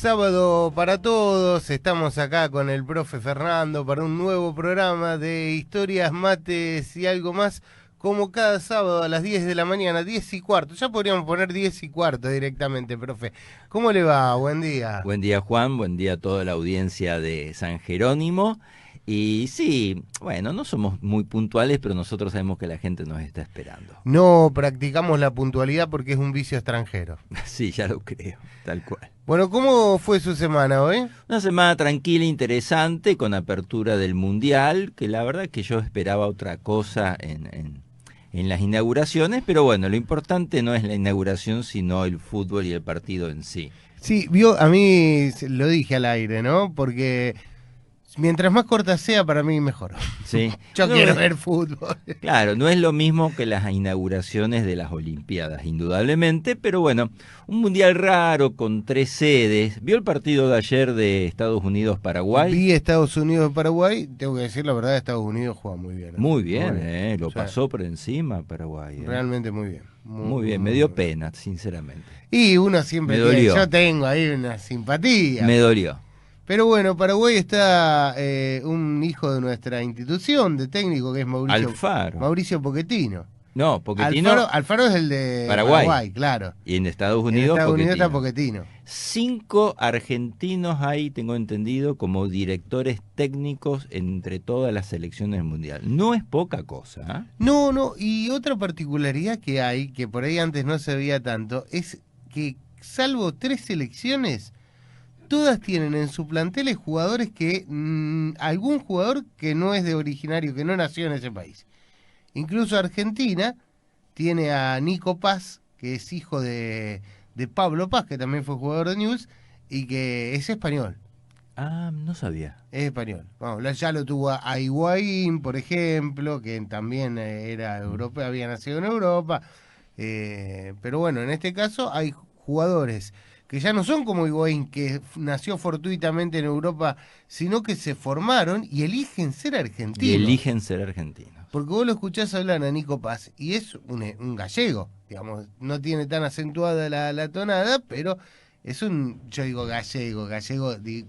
sábado para todos, estamos acá con el profe Fernando para un nuevo programa de historias, mates y algo más, como cada sábado a las 10 de la mañana, 10 y cuarto. Ya podríamos poner 10 y cuarto directamente, profe. ¿Cómo le va? Buen día. Buen día, Juan, buen día a toda la audiencia de San Jerónimo. Y sí, bueno, no somos muy puntuales, pero nosotros sabemos que la gente nos está esperando. No practicamos la puntualidad porque es un vicio extranjero. Sí, ya lo creo, tal cual. Bueno, ¿cómo fue su semana hoy? Una semana tranquila, interesante, con apertura del Mundial, que la verdad que yo esperaba otra cosa en las inauguraciones, pero bueno, lo importante no es la inauguración, sino el fútbol y el partido en sí. Sí, vio, a mí lo dije al aire, ¿no? Porque mientras más corta sea, para mí mejor. Sí. Yo No, quiero ver fútbol. Claro, no es lo mismo que las inauguraciones de las Olimpiadas, indudablemente, pero bueno, un mundial raro con 3 sedes. ¿Vio el partido de ayer de Estados Unidos-Paraguay? Vi Estados Unidos-Paraguay, tengo que decir la verdad, Estados Unidos juega muy bien. Muy bien, lo O sea, pasó por encima Paraguay. realmente muy bien. Muy bien, me dio pena, sinceramente. Y uno siempre Me tiene, dolió. yo tengo ahí una simpatía. Me dolió. Pero bueno, Paraguay está un hijo de nuestra institución de técnico que es Alfaro. Mauricio Pochettino. No, Pochettino. Alfaro es el de Paraguay, claro. Y en Estados En Unidos, Estados Unidos está Pochettino. Pochettino. 5 argentinos hay, tengo entendido, como directores técnicos entre todas las selecciones del mundial. No es poca cosa, ¿eh? No, y otra particularidad que hay, que por ahí antes no se veía tanto, es que salvo 3 selecciones, todas tienen en su plantel jugadores que, algún jugador que no es de originario, que no nació en ese país. Incluso Argentina tiene a Nico Paz, que es hijo de Pablo Paz, que también fue jugador de News, y que es español. Ah, no sabía. Es español. Vamos, ya lo tuvo a Higuaín, por ejemplo, que también era europeo, había nacido en Europa. Pero bueno, en este caso hay jugadores que ya no son como Higuaín, que nació fortuitamente en Europa, sino que se formaron y eligen ser argentinos. Y eligen ser argentinos. Porque vos lo escuchás hablar a Nico Paz y es un gallego, digamos, no tiene tan acentuada la tonada, pero es yo digo gallego,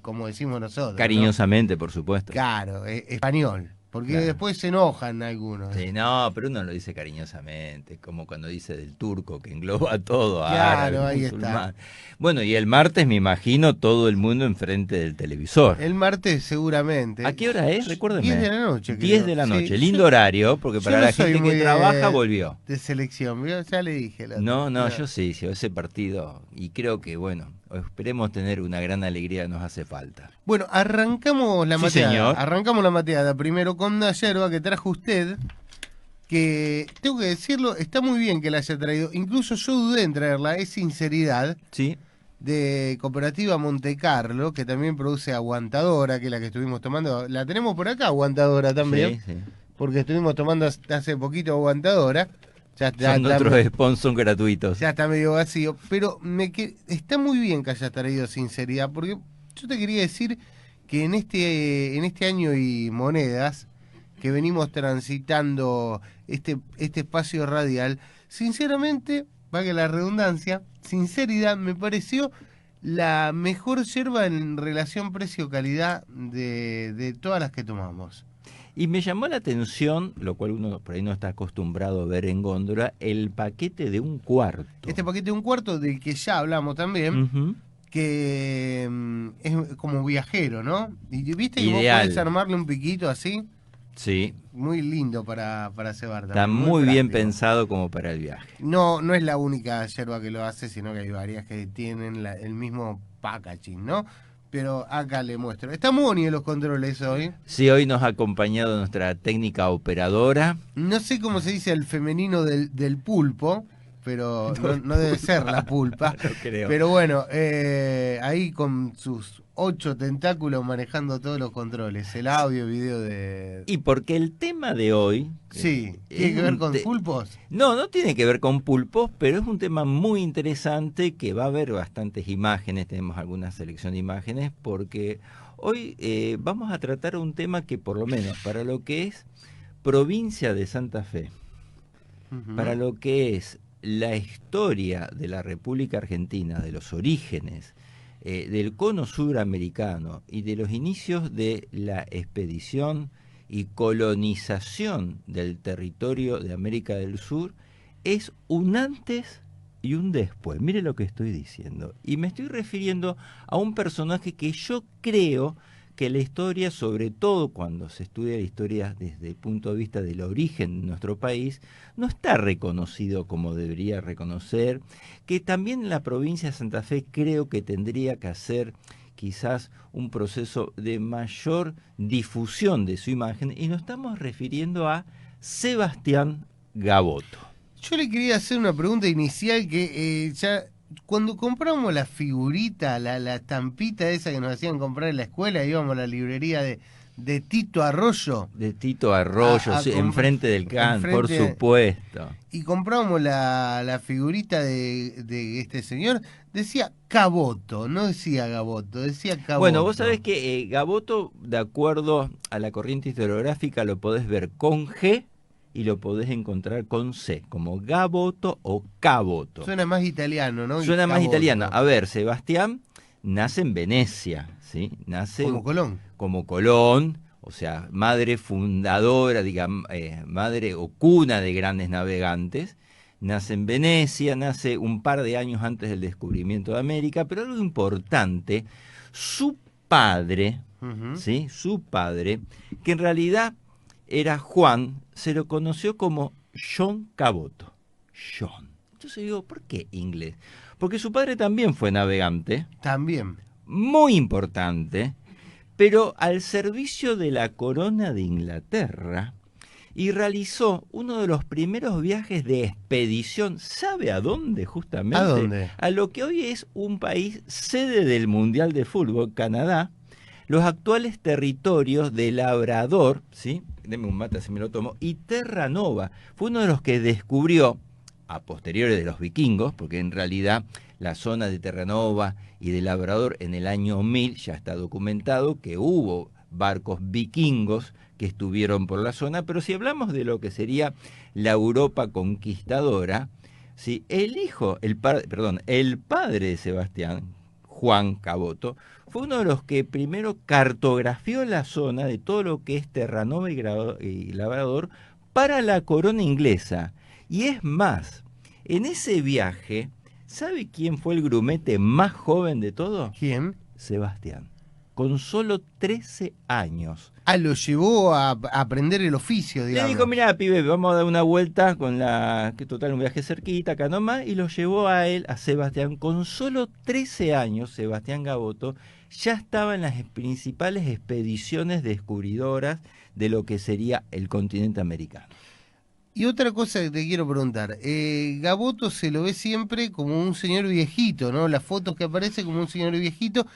como decimos nosotros. Cariñosamente, ¿no? por supuesto. Claro, español, porque Claro. después se enojan algunos. Sí, no, pero uno lo dice cariñosamente, como cuando dice del turco, que engloba todo, Claro, árabe, ahí musulmán. está. Bueno, y el martes me imagino todo el mundo enfrente del televisor. El martes seguramente. ¿A qué hora es? Recuérdeme. 10 de la noche. 10 de la noche, Sí, lindo horario, porque para no la soy gente muy que trabaja volvió. de selección, ¿vio? Ya le dije. No, yo sí, ese partido, y creo que, bueno, esperemos tener una gran alegría, nos hace falta. Bueno, arrancamos la Sí, mateada. señor. Arrancamos la mateada primero con una yerba que trajo usted, que tengo que decirlo, está muy bien que la haya traído. Incluso yo dudé en traerla, es Sinceridad, Sí. de Cooperativa Monte Carlo, que también produce Aguantadora, que es la que estuvimos tomando. La tenemos por acá, Aguantadora también, Sí. porque estuvimos tomando hace poquito Aguantadora. Ya Son otros sponsors gratuitos. ya está medio vacío, pero está muy bien que hayas traído Sinceridad, porque yo te quería decir que en este año y monedas que venimos transitando este espacio radial, sinceramente, valga la redundancia, Sinceridad me pareció la mejor yerba en relación precio-calidad de todas las que tomamos. Y me llamó la atención, lo cual uno por ahí no está acostumbrado a ver en góndola, el paquete de 1/4. Este paquete de 1/4 del que ya hablamos también, Ujú. que es como viajero, ¿no? Y viste que vos Ideal. podés armarle un piquito así, Sí, muy lindo para cebar está también, muy bien práctico. pensado como para el viaje. No es la única yerba que lo hace, sino que hay varias que tienen el mismo packaging, ¿no? Pero acá le muestro. Está muy bonito los controles hoy. Sí, hoy nos ha acompañado nuestra técnica operadora. No sé cómo se dice el femenino del pulpo, pero no debe ser la pulpa. No creo. Pero bueno, ahí con sus 8 tentáculos manejando todos los controles, el audio, video de... Y porque el tema de hoy... Sí, ¿tiene que ver con pulpos? No tiene que ver con pulpos, pero es un tema muy interesante que va a haber bastantes imágenes, tenemos alguna selección de imágenes, porque hoy vamos a tratar un tema que por lo menos para lo que es provincia de Santa Fe, para lo que es la historia de la República Argentina, de los orígenes, del cono suramericano y de los inicios de la expedición y colonización del territorio de América del Sur es un antes y un después. Mire lo que estoy diciendo. Y me estoy refiriendo a un personaje que yo creo que la historia, sobre todo cuando se estudia la historia desde el punto de vista del origen de nuestro país, no está reconocido como debería reconocer, que también en la provincia de Santa Fe creo que tendría que hacer quizás un proceso de mayor difusión de su imagen, y nos estamos refiriendo a Sebastián Gaboto. Yo le quería hacer una pregunta inicial que ya cuando compramos la figurita, la estampita esa que nos hacían comprar en la escuela, íbamos a la librería de Tito Arroyo. De Tito Arroyo, sí, enfrente del CAN, por supuesto. Y comprábamos la figurita de este señor, decía Caboto, no decía Gaboto, decía Caboto. Bueno, vos sabés que Gaboto, de acuerdo a la corriente historiográfica, lo podés ver con G y lo podés encontrar con C, como Gaboto o Caboto. Suena más italiano, ¿no? Suena más italiano. A ver, Sebastián nace en Venecia, ¿sí? Nace como Colón. Como Colón, o sea, madre fundadora, digamos, madre o cuna de grandes navegantes. Nace en Venecia, nace un par de años antes del descubrimiento de América, pero algo importante, su padre, ¿sí? Su padre, que en realidad era Juan, se lo conoció como John Caboto. John. Entonces digo, ¿por qué inglés? Porque su padre también fue navegante. También. Muy importante, pero al servicio de la corona de Inglaterra, y realizó uno de los primeros viajes de expedición. ¿Sabe a dónde justamente? ¿A dónde? A lo que hoy es un país sede del Mundial de Fútbol, Canadá, los actuales territorios de Labrador, ¿sí? Deme un mate si me lo tomo, y Terranova. Fue uno de los que descubrió, a posteriores de los vikingos, porque en realidad la zona de Terranova y de Labrador en el año 1000 ya está documentado que hubo barcos vikingos que estuvieron por la zona, pero si hablamos de lo que sería la Europa conquistadora, ¿sí? El padre de Sebastián, Juan Caboto, fue uno de los que primero cartografió la zona de todo lo que es Terranova y Labrador para la corona inglesa. Y es más, en ese viaje, ¿sabe quién fue el grumete más joven de todo? ¿Quién? Sebastián, con solo 13 años. Ah, lo llevó a aprender el oficio, digamos. Le dijo, mirá, pibe, vamos a dar una vuelta con que total un viaje cerquita, acá nomás, y lo llevó a él, a Sebastián, con solo 13 años. Sebastián Gaboto ya estaba en las principales expediciones descubridoras de lo que sería el continente americano. Y otra cosa que te quiero preguntar, Gaboto se lo ve siempre como un señor viejito, ¿no? Las fotos que aparece como un señor viejito.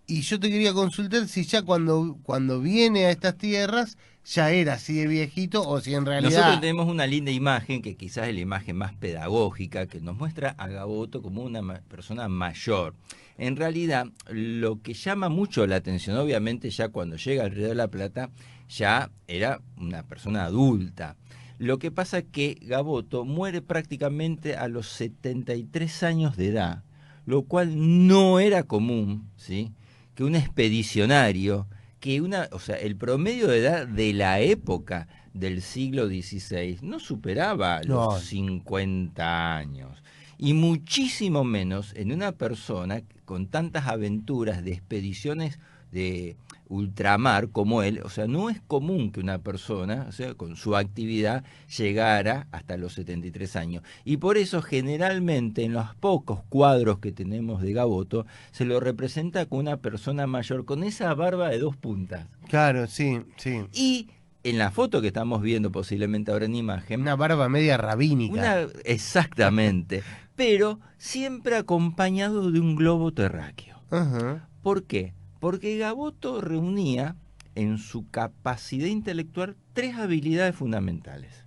Y yo te quería consultar si ya cuando viene a estas tierras ya era así de viejito o si en realidad... Nosotros tenemos una linda imagen, que quizás es la imagen más pedagógica, que nos muestra a Gaboto como una persona mayor. En realidad, lo que llama mucho la atención, obviamente ya cuando llega al Río de la Plata, ya era una persona adulta. Lo que pasa es que Gaboto muere prácticamente a los 73 años de edad, lo cual no era común, ¿sí? Que un expedicionario, el promedio de edad de la época del siglo XVI no superaba los 50 años. Y muchísimo menos en una persona con tantas aventuras de expediciones de ultramar como él. O sea, no es común que una persona, o sea, con su actividad llegara hasta los 73 años. Y por eso generalmente en los pocos cuadros que tenemos de Gaboto se lo representa con una persona mayor, con esa barba de 2 puntas. Claro, sí, sí. Y en la foto que estamos viendo posiblemente ahora en imagen... Una barba media rabínica. Exactamente. Pero siempre acompañado de un globo terráqueo. Ajá. ¿Por qué? Porque Gaboto reunía en su capacidad intelectual 3 habilidades fundamentales.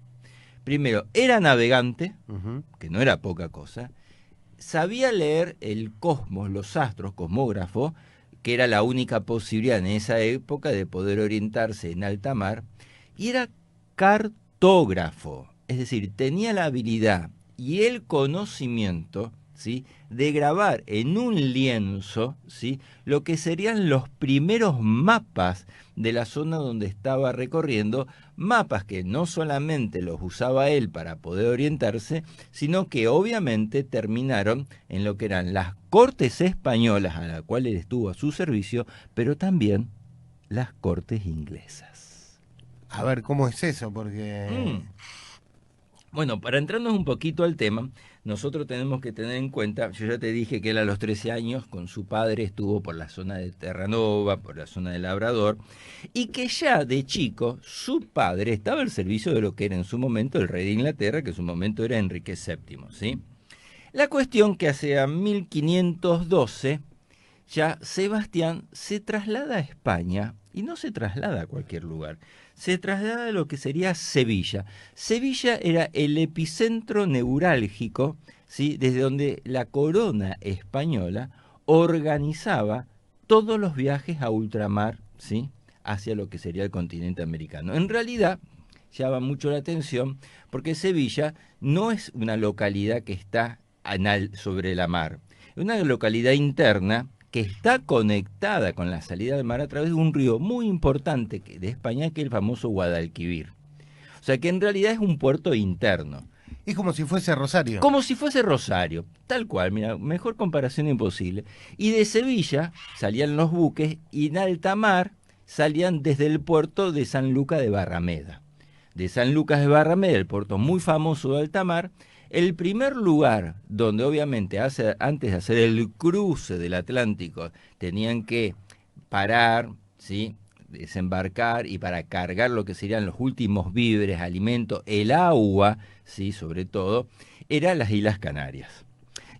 Primero, era navegante, que no era poca cosa, sabía leer el cosmos, los astros, cosmógrafo, que era la única posibilidad en esa época de poder orientarse en alta mar, y era cartógrafo, es decir, tenía la habilidad y el conocimiento ¿sí?, de grabar en un lienzo, ¿sí?, lo que serían los primeros mapas de la zona donde estaba recorriendo, mapas que no solamente los usaba él para poder orientarse, sino que obviamente terminaron en lo que eran las cortes españolas a las cuales él estuvo a su servicio, pero también las cortes inglesas. A ver, ¿cómo es eso? Porque... Bueno, para entrarnos un poquito al tema, nosotros tenemos que tener en cuenta, yo ya te dije que él a los 13 años con su padre estuvo por la zona de Terranova, por la zona de Labrador, y que ya de chico su padre estaba al servicio de lo que era en su momento el rey de Inglaterra, que en su momento era Enrique VII, ¿sí? La cuestión que hacia 1512 ya Sebastián se traslada a España, y no se traslada a cualquier lugar, se traslada a lo que sería Sevilla. Sevilla era el epicentro neurálgico, ¿sí?, desde donde la corona española organizaba todos los viajes a ultramar, ¿sí?, hacia lo que sería el continente americano. En realidad, llama mucho la atención porque Sevilla no es una localidad que está sobre la mar, es una localidad interna que está conectada con la salida del mar a través de un río muy importante de España, que es el famoso Guadalquivir. O sea que en realidad es un puerto interno. Es como si fuese Rosario. Como si fuese Rosario, tal cual, mira, mejor comparación imposible. Y de Sevilla salían los buques y en alta mar salían desde el puerto de San Lucas de Barrameda. De San Lucas de Barrameda, el puerto muy famoso de alta mar, el primer lugar donde obviamente antes de hacer el cruce del Atlántico tenían que parar, ¿sí?, desembarcar, y para cargar lo que serían los últimos víveres, alimentos, el agua, ¿sí?, sobre todo, eran las Islas Canarias.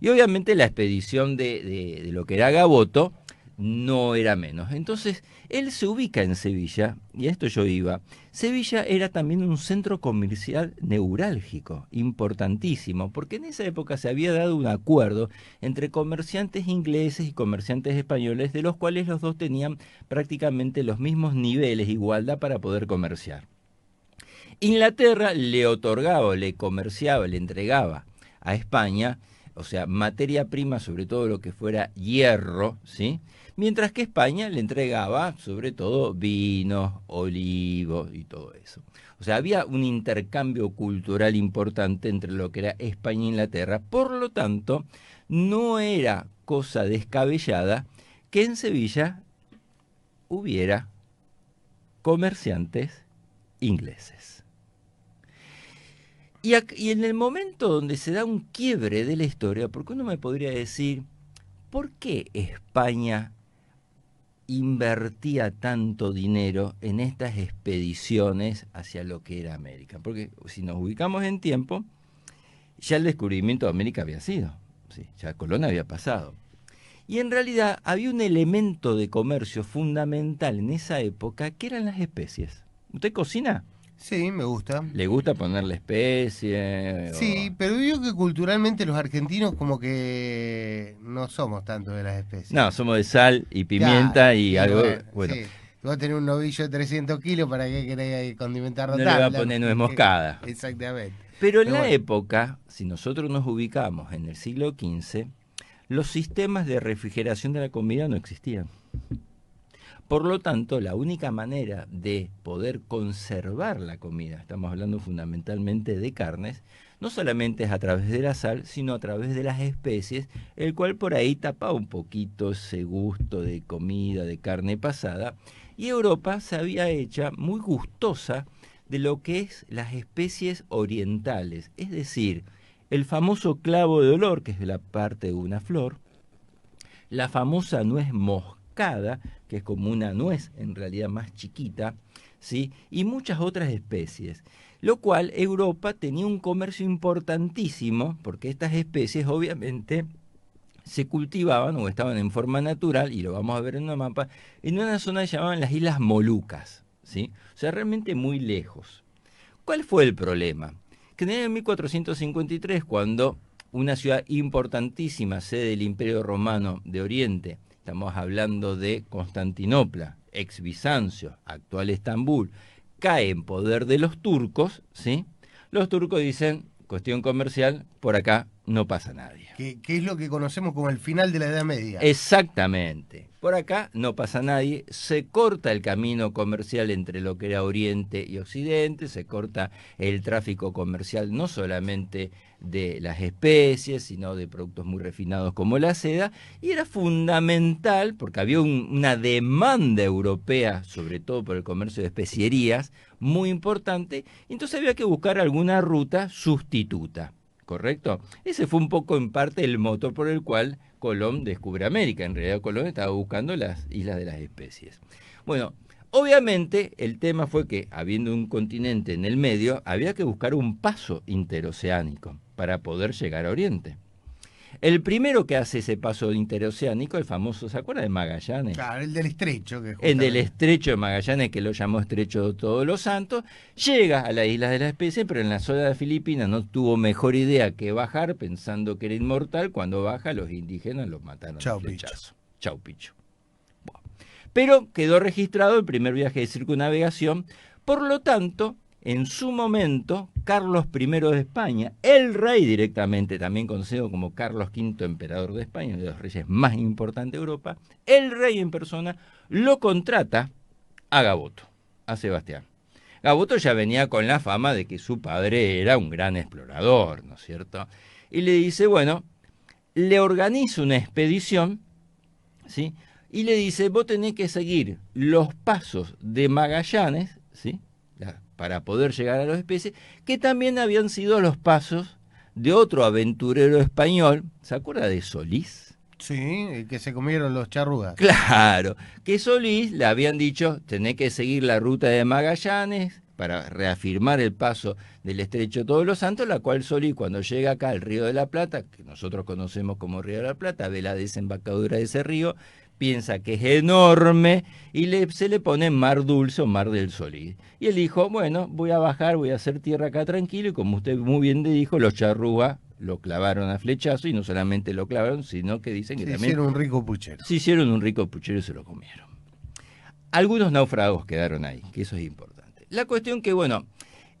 Y obviamente la expedición de lo que era Gaboto no era menos. Entonces, él se ubica en Sevilla, y a esto yo iba. Sevilla era también un centro comercial neurálgico, importantísimo, porque en esa época se había dado un acuerdo entre comerciantes ingleses y comerciantes españoles, de los cuales los dos tenían prácticamente los mismos niveles de igualdad para poder comerciar. Inglaterra le otorgaba, le comerciaba, le entregaba a España, o sea, materia prima, sobre todo lo que fuera hierro, ¿sí?, mientras que España le entregaba sobre todo vinos, olivos y todo eso. O sea, había un intercambio cultural importante entre lo que era España e Inglaterra. Por lo tanto, no era cosa descabellada que en Sevilla hubiera comerciantes ingleses. Y en el momento donde se da un quiebre de la historia, porque uno me podría decir, ¿por qué España invertía tanto dinero en estas expediciones hacia lo que era América? Porque si nos ubicamos en tiempo, ya el descubrimiento de América había sido, ¿sí?, ya Colón había pasado. Y en realidad había un elemento de comercio fundamental en esa época, que eran las especies. ¿Usted cocina? Sí, me gusta. ¿Le gusta ponerle especie? Sí, pero digo que culturalmente los argentinos como que no somos tanto de las especies. No, somos de sal y pimienta, claro, y algo... Bueno. Sí. Vos tenés un novillo de 300 kilos, ¿para qué querés condimentarlo no tanto? No le va a poner nuez moscada. Exactamente. Pero en la época, si nosotros nos ubicamos en el siglo XV, los sistemas de refrigeración de la comida no existían. Por lo tanto, la única manera de poder conservar la comida, estamos hablando fundamentalmente de carnes, no solamente es a través de la sal, sino a través de las especies, el cual por ahí tapaba un poquito ese gusto de comida, de carne pasada, y Europa se había hecho muy gustosa de lo que es las especies orientales, es decir, el famoso clavo de olor, que es la parte de una flor, la famosa nuez moscada, que es como una nuez en realidad más chiquita, ¿sí?, y muchas otras especies. Lo cual Europa tenía un comercio importantísimo, porque estas especies obviamente se cultivaban o estaban en forma natural, y lo vamos a ver en un mapa, en una zona que llamaban las Islas Molucas, ¿sí?, o sea, realmente muy lejos. ¿Cuál fue el problema? Que en 1453, cuando una ciudad importantísima, sede del Imperio Romano de Oriente, estamos hablando de Constantinopla, ex Bizancio, actual Estambul, cae en poder de los turcos, ¿sí? Los turcos dicen, cuestión comercial, por acá no pasa nadie. Que es lo que conocemos como el final de la Edad Media. Exactamente. Por acá no pasa nadie, se corta el camino comercial entre lo que era Oriente y Occidente, se corta el tráfico comercial no solamente de las especies, sino de productos muy refinados como la seda, y era fundamental, porque había una demanda europea, sobre todo por el comercio de especierías, muy importante, entonces había que buscar alguna ruta sustituta. ¿Correcto? Ese fue un poco en parte el motor por el cual Colón descubre América. En realidad Colón estaba buscando las islas de las especies. Bueno, obviamente el tema fue que, habiendo un continente en el medio, había que buscar un paso interoceánico para poder llegar a Oriente. El primero que hace ese paso interoceánico, el famoso, ¿se acuerda de Magallanes? Claro, el del estrecho. El del estrecho de Magallanes, que lo llamó Estrecho de Todos los Santos, llega a las islas de la especie, pero en la zona de Filipinas no tuvo mejor idea que bajar, pensando que era inmortal. Cuando baja, los indígenas los mataron a flechazo. Chau, picho. Bueno. Pero quedó registrado el primer viaje de circunnavegación, por lo tanto, en su momento, Carlos I de España, el rey directamente, también conocido como Carlos V, emperador de España, uno de los reyes más importantes de Europa, el rey en persona lo contrata a Gaboto, a Sebastián. Gaboto ya venía con la fama de que su padre era un gran explorador, ¿no es cierto? Y le dice, bueno, le organiza una expedición, ¿sí? Y le dice, vos tenés que seguir los pasos de Magallanes, ¿sí?, para poder llegar a las especies, que también habían sido los pasos de otro aventurero español, ¿se acuerda de Solís? Sí, el que se comieron los charrugas. Claro, que Solís le habían dicho, tenés que seguir la ruta de Magallanes para reafirmar el paso del Estrecho de Todos los Santos, la cual Solís, cuando llega acá al Río de la Plata, que nosotros conocemos como Río de la Plata, ve la desembocadura de ese río, piensa que es enorme y se le pone Mar Dulce o Mar del Solís. Y él dijo, bueno, voy a bajar, voy a hacer tierra acá tranquilo, y como usted muy bien le dijo, los charrúas lo clavaron a flechazo, y no solamente lo clavaron, sino que dicen que también hicieron un rico puchero. Se hicieron un rico puchero y se lo comieron. Algunos náufragos quedaron ahí, que eso es importante. La cuestión que, bueno,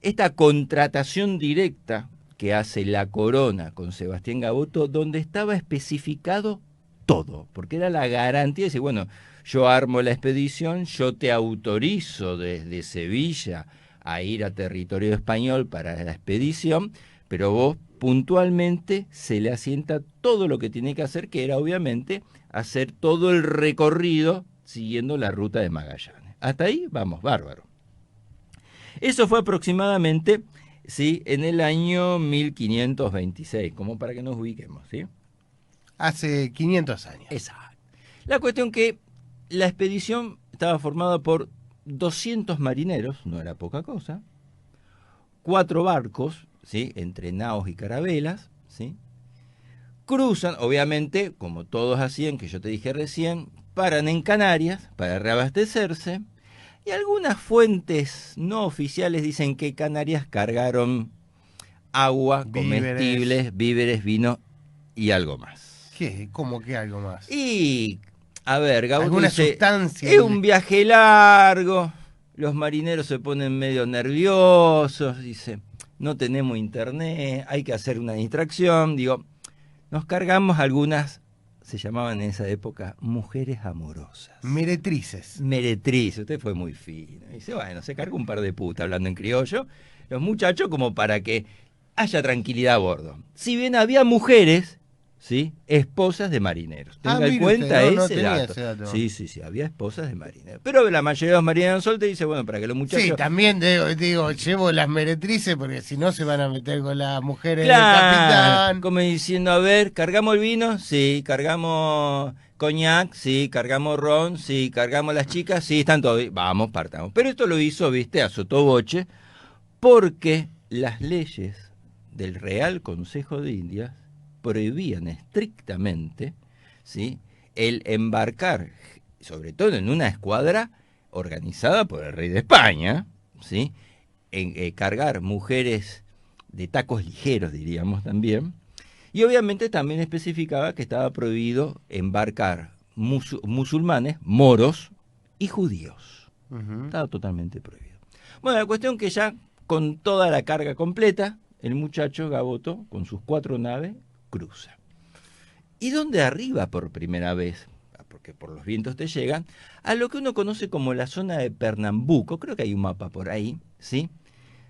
esta contratación directa que hace la corona con Sebastián Gaboto, donde estaba especificado todo, porque era la garantía de decir, bueno, yo armo la expedición, yo te autorizo desde Sevilla a ir a territorio español para la expedición, pero vos puntualmente se le asienta todo lo que tiene que hacer, que era obviamente hacer todo el recorrido siguiendo la ruta de Magallanes. Hasta ahí vamos, bárbaro. Eso fue aproximadamente, ¿sí?, en el año 1526, como para que nos ubiquemos, ¿sí? Hace 500 años. Exacto. La cuestión que la expedición estaba formada por 200 marineros, no era poca cosa, 4 barcos, ¿sí?, entre naos y carabelas, ¿sí?, cruzan, obviamente, como todos hacían, que yo te dije recién, paran en Canarias para reabastecerse, y algunas fuentes no oficiales dicen que Canarias cargaron agua, comestibles, víveres, vino y algo más. ¿Qué? ¿Cómo que algo más? Y, a ver, Gaboto ¿alguna dice, sustancia? Es un viaje largo, los marineros se ponen medio nerviosos, dice, no tenemos internet, hay que hacer una distracción. Digo, nos cargamos algunas, se llamaban en esa época, mujeres amorosas. Meretrices. Meretrices, usted fue muy fino. Dice, bueno, se carga un par de putas, hablando en criollo, los muchachos, como para que haya tranquilidad a bordo. Si bien había mujeres, ¿sí?, esposas de marineros. Tenga en cuenta ese dato. Sí, había esposas de marineros. Pero la mayoría de los marineros solteros dice, bueno, para que los muchachos... Sí, también digo, llevo las meretrices porque si no se van a meter con las mujeres claro, del capitán. Como diciendo, a ver, ¿cargamos el vino? Sí, cargamos coñac, sí, cargamos ron, sí, cargamos las chicas, sí, están todos, vamos, partamos. Pero esto lo hizo, viste, a sotoboche, porque las leyes del Real Consejo de Indias prohibían estrictamente, ¿sí?, el embarcar, sobre todo en una escuadra organizada por el rey de España, ¿sí?, en cargar mujeres de tacos ligeros, diríamos también, y obviamente también especificaba que estaba prohibido embarcar musulmanes, moros y judíos. Estaba totalmente prohibido. Bueno, la cuestión que ya con toda la carga completa, el muchacho Gaboto, con sus 4 naves, cruza. Y donde arriba por primera vez, porque por los vientos te llegan, a lo que uno conoce como la zona de Pernambuco, creo que hay un mapa por ahí, ¿sí?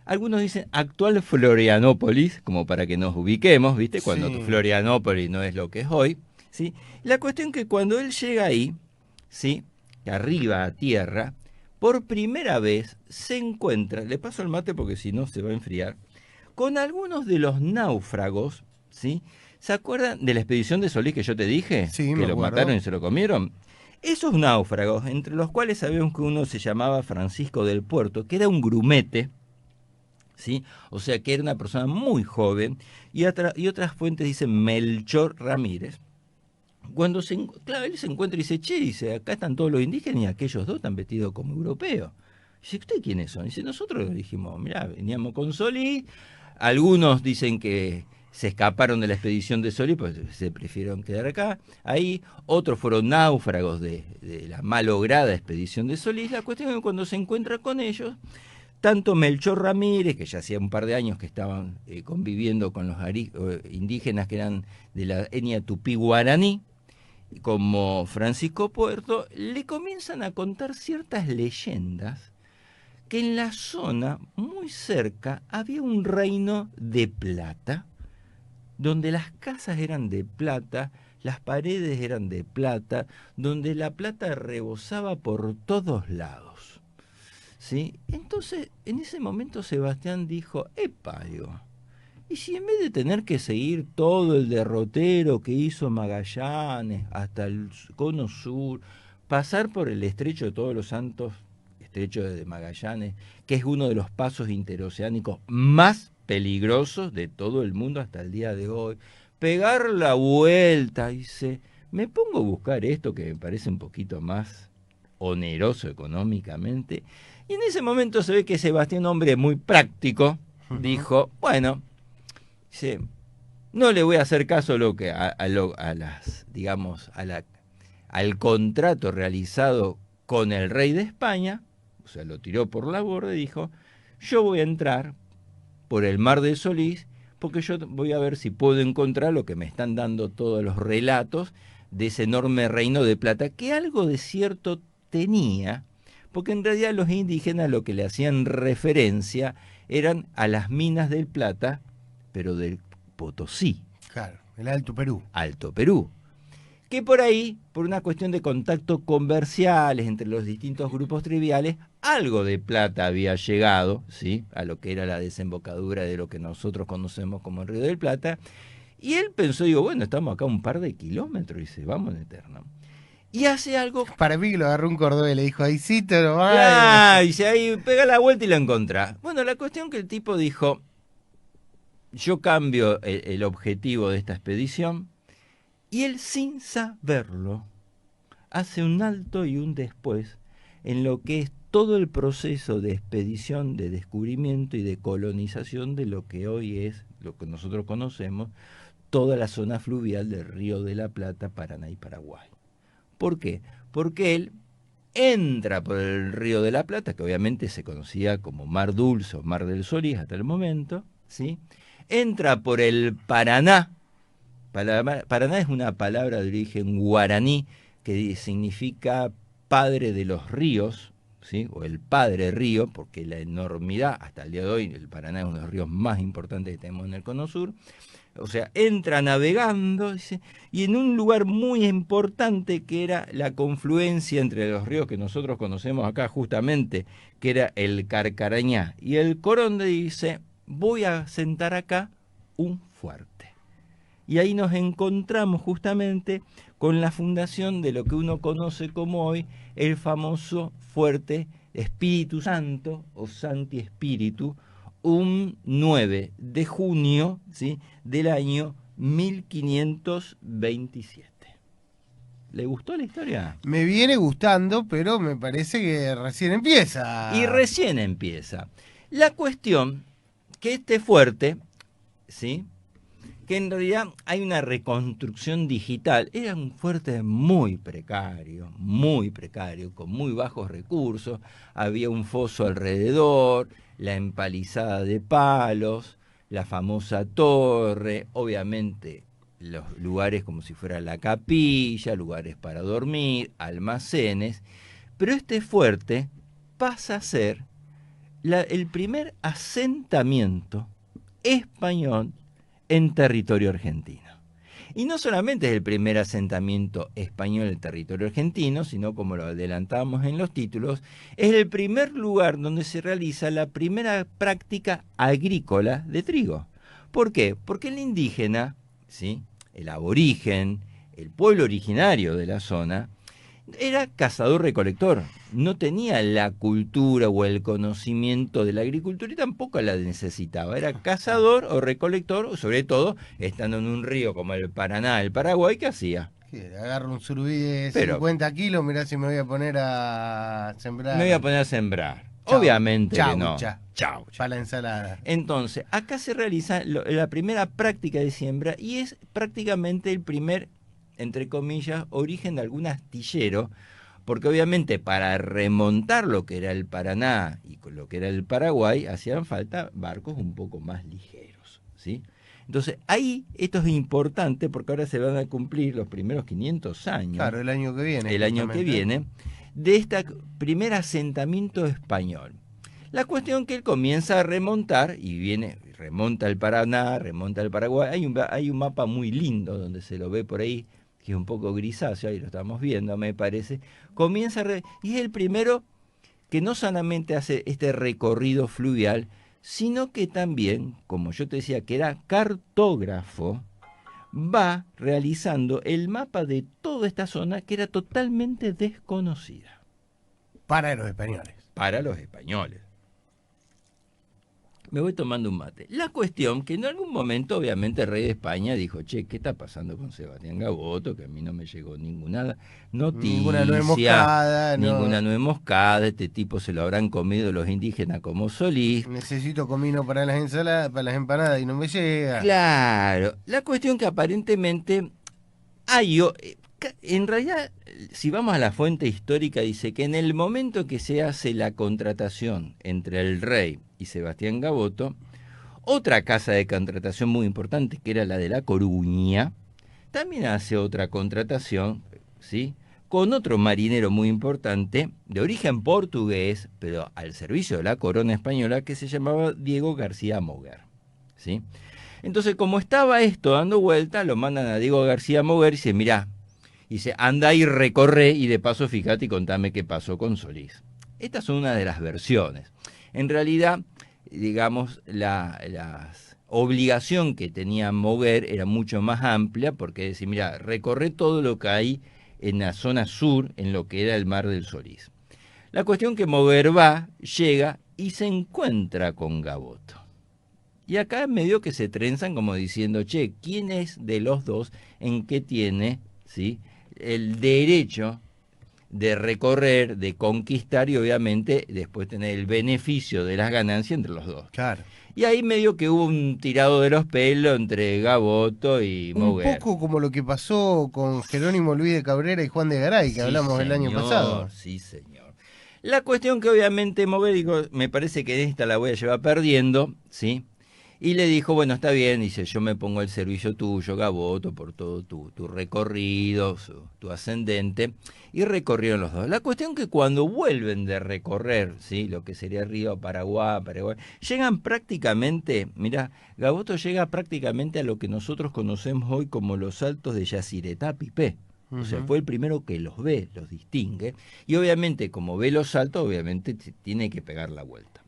Algunos dicen actual Florianópolis, como para que nos ubiquemos, ¿viste? Cuando tu Sí. Florianópolis no es lo que es hoy, ¿sí? La cuestión que cuando él llega ahí, ¿sí? Arriba a tierra, por primera vez se encuentra, le paso el mate porque si no se va a enfriar, con algunos de los náufragos, ¿sí? ¿Se acuerdan de la expedición de Solís que yo te dije? Sí, me Que lo acuerdo. mataron y se lo comieron. Esos náufragos, entre los cuales sabemos que uno se llamaba Francisco del Puerto, que era un grumete, ¿sí? O sea que era una persona muy joven, y otras fuentes dicen Melchor Ramírez. Cuando claro, él se encuentra y dice, che, dice, acá están todos los indígenas y aquellos dos están vestidos como europeos. Dice, ¿ustedes quiénes son? Dice, nosotros dijimos, mirá, veníamos con Solís. Algunos dicen que se escaparon de la expedición de Solís, pues se prefirieron quedar acá. Ahí otros fueron náufragos de la malograda expedición de Solís. La cuestión es que cuando se encuentra con ellos, tanto Melchor Ramírez, que ya hacía un par de años que estaban conviviendo con los indígenas que eran de la etnia tupí guaraní, como Francisco Puerto, le comienzan a contar ciertas leyendas que en la zona, muy cerca, había un reino de plata, donde las casas eran de plata, las paredes eran de plata, donde la plata rebosaba por todos lados. ¿Sí? Entonces, en ese momento Sebastián dijo, epa, digo, ¿y si en vez de tener que seguir todo el derrotero que hizo Magallanes hasta el cono sur, pasar por el estrecho de Todos los Santos, estrecho de Magallanes, que es uno de los pasos interoceánicos más peligrosos de todo el mundo hasta el día de hoy, pegar la vuelta, dice, me pongo a buscar esto que me parece un poquito más oneroso económicamente, y en ese momento se ve que Sebastián, hombre muy práctico, dijo, bueno, dice, no le voy a hacer caso a lo que al contrato realizado con el rey de España, o sea, lo tiró por la borda y dijo, yo voy a entrar por el mar de Solís, porque yo voy a ver si puedo encontrar lo que me están dando todos los relatos de ese enorme reino de plata, que algo de cierto tenía, porque en realidad los indígenas lo que le hacían referencia eran a las minas del plata, pero del Potosí. Claro, el Alto Perú. Alto Perú. Que por ahí, por una cuestión de contactos comerciales entre los distintos grupos triviales, algo de plata había llegado, ¿sí?, a lo que era la desembocadura de lo que nosotros conocemos como el Río del Plata. Y él pensó, digo, bueno, estamos acá un par de kilómetros, y dice, vamos en eterno. Y hace algo. Para mí que lo agarró un cordobés y le dijo, ahí sí te lo Ya, dice, ahí pega la vuelta y lo encontrá. Bueno, la cuestión que el tipo dijo, yo cambio el objetivo de esta expedición, y él sin saberlo hace un alto y un después en lo que es todo el proceso de expedición, de descubrimiento y de colonización de lo que hoy es, lo que nosotros conocemos, toda la zona fluvial del Río de la Plata, Paraná y Paraguay. ¿Por qué? Porque él entra por el Río de la Plata, que obviamente se conocía como Mar Dulce o Mar del Solís hasta el momento, ¿sí? Entra por el Paraná. Paraná es una palabra de origen guaraní que significa padre de los ríos, ¿sí?, o el padre río, porque la enormidad, hasta el día de hoy, el Paraná es uno de los ríos más importantes que tenemos en el Cono Sur. O sea, entra navegando, dice, y en un lugar muy importante que era la confluencia entre los ríos que nosotros conocemos acá justamente, que era el Carcarañá y el Coronde, dice, voy a sentar acá un fuerte. Y ahí nos encontramos justamente con la fundación de lo que uno conoce como hoy el famoso fuerte Espíritu Santo o Santi Espíritu, un 9 de junio, ¿sí?, del año 1527. ¿Le gustó la historia? Me viene gustando, pero me parece que recién empieza. Y recién empieza. La cuestión que este fuerte, ¿sí?, que en realidad hay una reconstrucción digital, era un fuerte muy precario, con muy bajos recursos, había un foso alrededor, la empalizada de palos, la famosa torre, obviamente los lugares como si fuera la capilla, lugares para dormir, almacenes, pero este fuerte pasa a ser el primer asentamiento español en territorio argentino. Y no solamente es el primer asentamiento español en territorio argentino, sino, como lo adelantábamos en los títulos, es el primer lugar donde se realiza la primera práctica agrícola de trigo. ¿Por qué? Porque el indígena, ¿sí?, el aborigen, el pueblo originario de la zona, era cazador-recolector, no tenía la cultura o el conocimiento de la agricultura y tampoco la necesitaba. Era cazador o recolector, o sobre todo, estando en un río como el Paraná, el Paraguay, ¿qué hacía? Agarro un surubí de 50 kilos, mirá si me voy a poner a sembrar. Me voy a poner a sembrar. Chau, Obviamente que no. Chau. Para la ensalada. Entonces, acá se realiza la primera práctica de siembra y es prácticamente el primer, entre comillas, origen de algún astillero, porque obviamente para remontar lo que era el Paraná y lo que era el Paraguay hacían falta barcos un poco más ligeros, ¿sí? Entonces ahí esto es importante porque ahora se van a cumplir los primeros 500 años. Claro, el año que viene. El año que viene, de este primer asentamiento español. La cuestión que él comienza a remontar y remonta el Paraná, remonta el Paraguay. Hay un mapa muy lindo donde se lo ve por ahí, que es un poco grisáceo, ahí lo estamos viendo, me parece. Y es el primero que no solamente hace este recorrido fluvial, sino que también, como yo te decía, que era cartógrafo, va realizando el mapa de toda esta zona que era totalmente desconocida. Para los españoles. Para los españoles. Me voy tomando un mate. La cuestión que en algún momento, obviamente, el rey de España dijo, che, ¿qué está pasando con Sebastián Gaboto? Que a mí no me llegó ninguna noticia. Ninguna nuez moscada. Ninguna nuez moscada. Este tipo se lo habrán comido los indígenas como Solís. Necesito comino para las ensaladas, para las empanadas y no me llega. Claro. La cuestión que aparentemente en realidad, si vamos a la fuente histórica, dice que en el momento que se hace la contratación entre el rey y Sebastián Gaboto, otra casa de contratación muy importante, que era la de La Coruña, también hace otra contratación, ¿sí?, con otro marinero muy importante, de origen portugués, pero al servicio de la corona española, que se llamaba Diego García Moguer, ¿sí? Entonces, como estaba esto dando vuelta, lo mandan a Diego García Moguer y dice, mirá, dice, anda y recorre y de paso fíjate y contame qué pasó con Solís. Esta es una de las versiones. En realidad, digamos, la obligación que tenía Moguer era mucho más amplia, porque decir, mira, recorre todo lo que hay en la zona sur, en lo que era el Mar del Solís. La cuestión que Moguer llega y se encuentra con Gaboto. Y acá medio que se trenzan como diciendo, che, ¿quién es de los dos en qué tiene, ¿sí?, el derecho de recorrer, de conquistar y obviamente después tener el beneficio de las ganancias entre los dos? Claro. Y ahí medio que hubo un tirado de los pelos entre Gaboto y Moguer. Un poco como lo que pasó con Jerónimo Luis de Cabrera y Juan de Garay, que hablamos el año pasado. Sí, señor. La cuestión que obviamente Moguer dijo, me parece que esta la voy a llevar perdiendo, ¿sí? Y le dijo, bueno, está bien, dice, yo me pongo al servicio tuyo, Gaboto, por todo tu recorrido, tu ascendente, y recorrieron los dos. La cuestión que cuando vuelven de recorrer, ¿sí?, lo que sería Río Paraguay, llegan prácticamente, mirá, Gaboto llega prácticamente a lo que nosotros conocemos hoy como los Altos de Yacyretá Pipé. O sea, fue el primero que los ve, los distingue, y obviamente, como ve los altos, obviamente tiene que pegar la vuelta.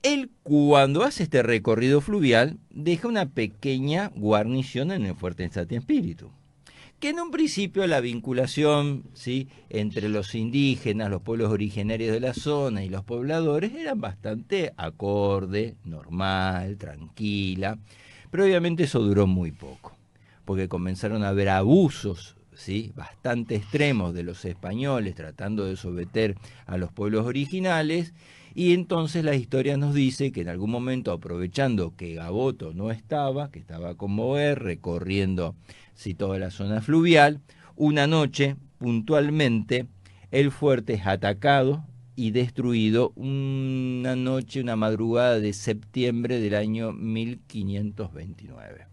Él, cuando hace este recorrido fluvial, deja una pequeña guarnición en el fuerte Santi Espíritu, que en un principio la vinculación, ¿sí?, entre los indígenas, los pueblos originarios de la zona y los pobladores eran bastante acorde, normal, tranquila, pero obviamente eso duró muy poco, porque comenzaron a haber abusos, ¿sí?, bastante extremos de los españoles tratando de someter a los pueblos originales. Y entonces la historia nos dice que en algún momento, aprovechando que Gaboto no estaba, que estaba con Moguer recorriendo, sí, toda la zona fluvial, una noche, puntualmente, el fuerte es atacado y destruido una noche, una madrugada de septiembre del año 1529.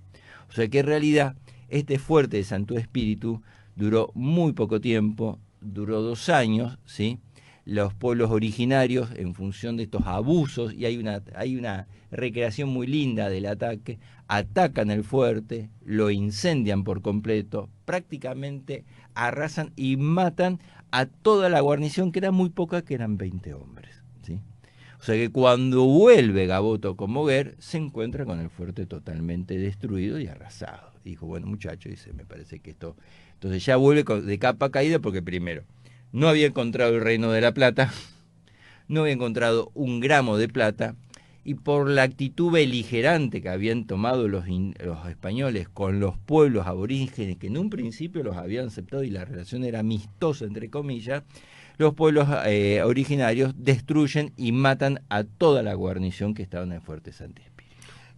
O sea que en realidad este fuerte de Santo Espíritu duró muy poco tiempo, duró 2 años, ¿sí? Los pueblos originarios, en función de estos abusos, y hay una recreación muy linda del ataque, atacan el fuerte, lo incendian por completo, prácticamente arrasan y matan a toda la guarnición, que era muy poca, que eran 20 hombres, ¿sí? O sea que cuando vuelve Gaboto con Moguer, se encuentra con el fuerte totalmente destruido y arrasado. Dijo, bueno, muchacho, dice, me parece que esto... Entonces ya vuelve de capa caída porque primero, no había encontrado el Reino de la Plata, no había encontrado un gramo de plata, y por la actitud beligerante que habían tomado los españoles con los pueblos aborígenes, que en un principio los habían aceptado y la relación era amistosa, entre comillas, los pueblos originarios destruyen y matan a toda la guarnición que estaba en el fuerte Santi Espíritu.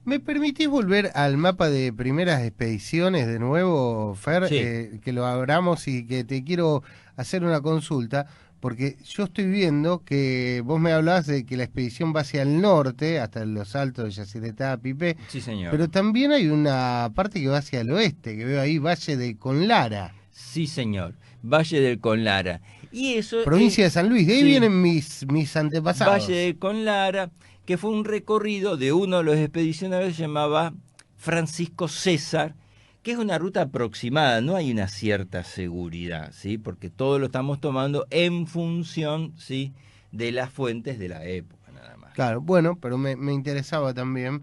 ¿Me permitís volver al mapa de primeras expediciones de nuevo, Fer? Sí. Que lo abramos y que te quiero hacer una consulta, porque yo estoy viendo que vos me hablabas de que la expedición va hacia el norte, hasta los altos de Yacyretá, Pipé, Sí, señor. pero también hay una parte que va hacia el oeste, que veo ahí, Valle de Conlara. Sí, señor. Valle del Conlara. Y eso Provincia de San Luis, de ahí sí, vienen mis antepasados. Valle del Conlara, que fue un recorrido de uno de los expedicionarios que se llamaba Francisco César, que es una ruta aproximada, no hay una cierta seguridad, ¿sí? Porque todo lo estamos tomando en función, ¿sí?, de las fuentes de la época, nada más. Claro, bueno, pero me interesaba también,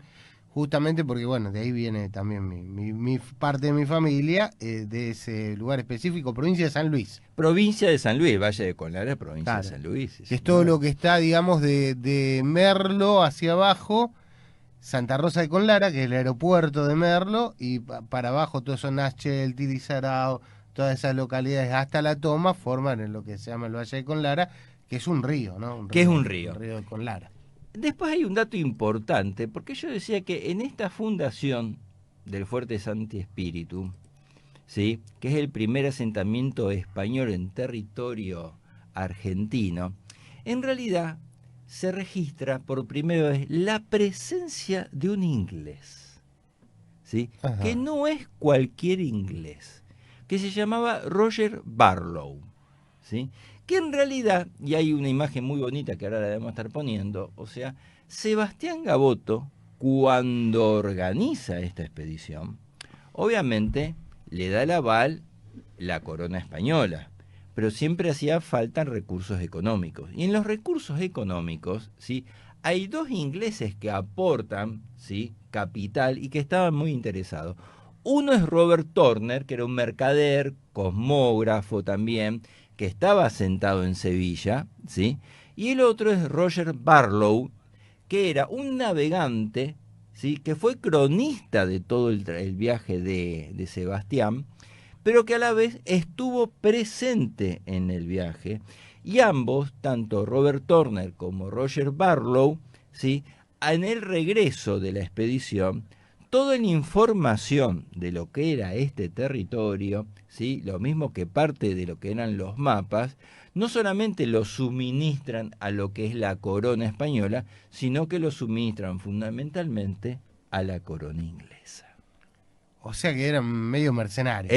justamente porque, bueno, de ahí viene también mi parte de mi familia, de ese lugar específico, provincia de San Luis. Provincia de San Luis, Valle de Conlara, provincia Claro, de San Luis. Sí, que es todo señor. lo que está, digamos, de Merlo hacia abajo, Santa Rosa de Conlara, que es el aeropuerto de Merlo, y para abajo todo eso, Nachel, Tirizarao, todas esas localidades hasta La Toma forman en lo que se llama el Valle de Conlara, que es un río, ¿no? ¿Qué es un río? Un río de Conlara. Después hay un dato importante, porque yo decía que en esta fundación del Fuerte Santi Espíritu, ¿sí?, que es el primer asentamiento español en territorio argentino, en realidad se registra por primera vez la presencia de un inglés, ¿sí?, que Ajá. no es cualquier inglés, que se llamaba Roger Barlow, ¿sí?, que en realidad, y hay una imagen muy bonita que ahora la debemos estar poniendo, o sea, Sebastián Gaboto, cuando organiza esta expedición, obviamente le da el aval la corona española, pero siempre hacía falta recursos económicos. Y en los recursos económicos, ¿sí?, hay 2 ingleses que aportan, ¿sí?, capital y que estaban muy interesados. Uno es Robert Turner, que era un mercader, cosmógrafo también, que estaba asentado en Sevilla, ¿sí?, y el otro es Roger Barlow, que era un navegante, ¿sí?, que fue cronista de todo el viaje de Sebastián, pero que a la vez estuvo presente en el viaje, y ambos, tanto Robert Turner como Roger Barlow, ¿sí?, en el regreso de la expedición, toda la información de lo que era este territorio, ¿sí?, lo mismo que parte de lo que eran los mapas, no solamente lo suministran a lo que es la corona española, sino que lo suministran fundamentalmente a la corona inglesa. O sea que eran medio mercenarios.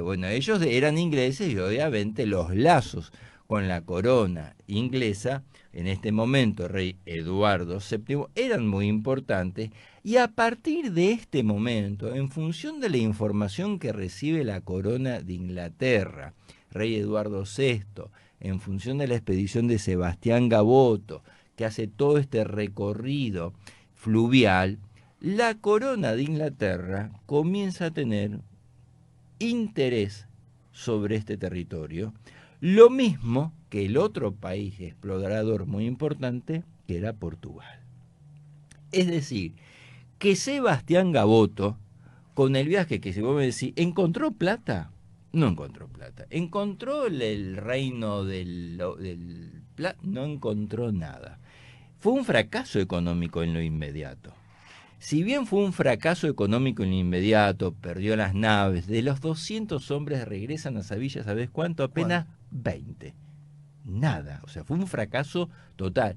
Bueno, ellos eran ingleses y obviamente los lazos con la corona inglesa, en este momento rey Eduardo VII, eran muy importantes, y a partir de este momento, en función de la información que recibe la corona de Inglaterra, rey Eduardo VI, en función de la expedición de Sebastián Gaboto, que hace todo este recorrido fluvial, la corona de Inglaterra comienza a tener interés sobre este territorio, lo mismo que el otro país explorador muy importante, que era Portugal. Es decir, que Sebastián Gaboto, con el viaje que, si vos me decís, ¿encontró plata? No encontró plata. ¿Encontró el reino del plata? No encontró nada. Fue un fracaso económico en lo inmediato. Si bien fue un fracaso económico en lo inmediato, perdió las naves, de los 200 hombres regresan a Sevilla, ¿sabés cuánto? Apenas 20. Nada, o sea, fue un fracaso total.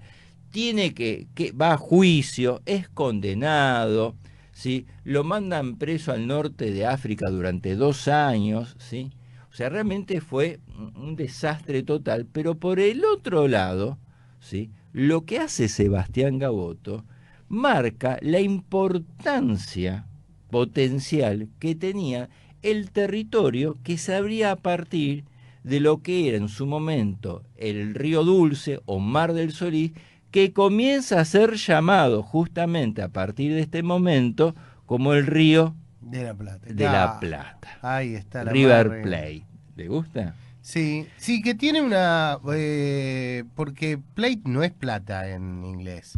Tiene que va a juicio, es condenado, ¿sí? Lo mandan preso al norte de África durante 2 años, ¿sí? O sea, realmente fue un desastre total, pero por el otro lado, ¿sí? Lo que hace Sebastián Gaboto marca la importancia potencial que tenía el territorio que se abría a partir de lo que era en su momento el Río Dulce o Mar del Solís, que comienza a ser llamado justamente a partir de este momento como el Río De la Plata. de la Plata. Ahí está la River madre. Plate. ¿Le gusta? Sí, sí, que tiene una... porque plate no es plata en inglés.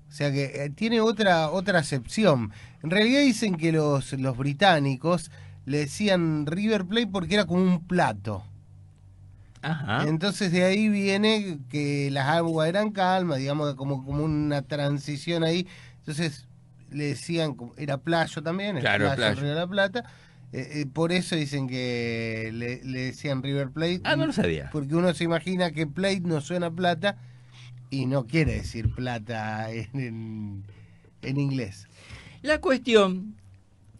O sea que tiene otra acepción. En realidad dicen que los británicos le decían River Plate porque era como un plato. Ajá. Entonces de ahí viene que las aguas eran calmas, digamos, como una transición ahí. Entonces le decían, era playo también, el Claro, playo del Playo. Río de la Plata. Por eso dicen que le decían River Plate, Ah, no lo sabía. porque uno se imagina que plate no suena plata y no quiere decir plata en inglés. La cuestión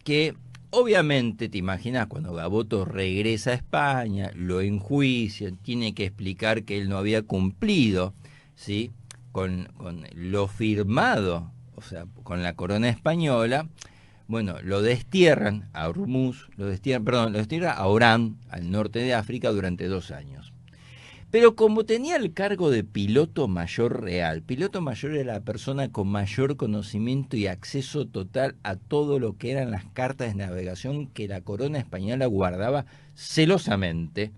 que obviamente te imaginas cuando Gaboto regresa a España, lo enjuician, tiene que explicar que él no había cumplido, ¿sí? con lo firmado, o sea, con la corona española. Bueno, lo destierran a Hormuz, lo destierra a Orán, al norte de África, durante 2 años. Pero como tenía el cargo de piloto mayor real, piloto mayor era la persona con mayor conocimiento y acceso total a todo lo que eran las cartas de navegación que la corona española guardaba celosamente.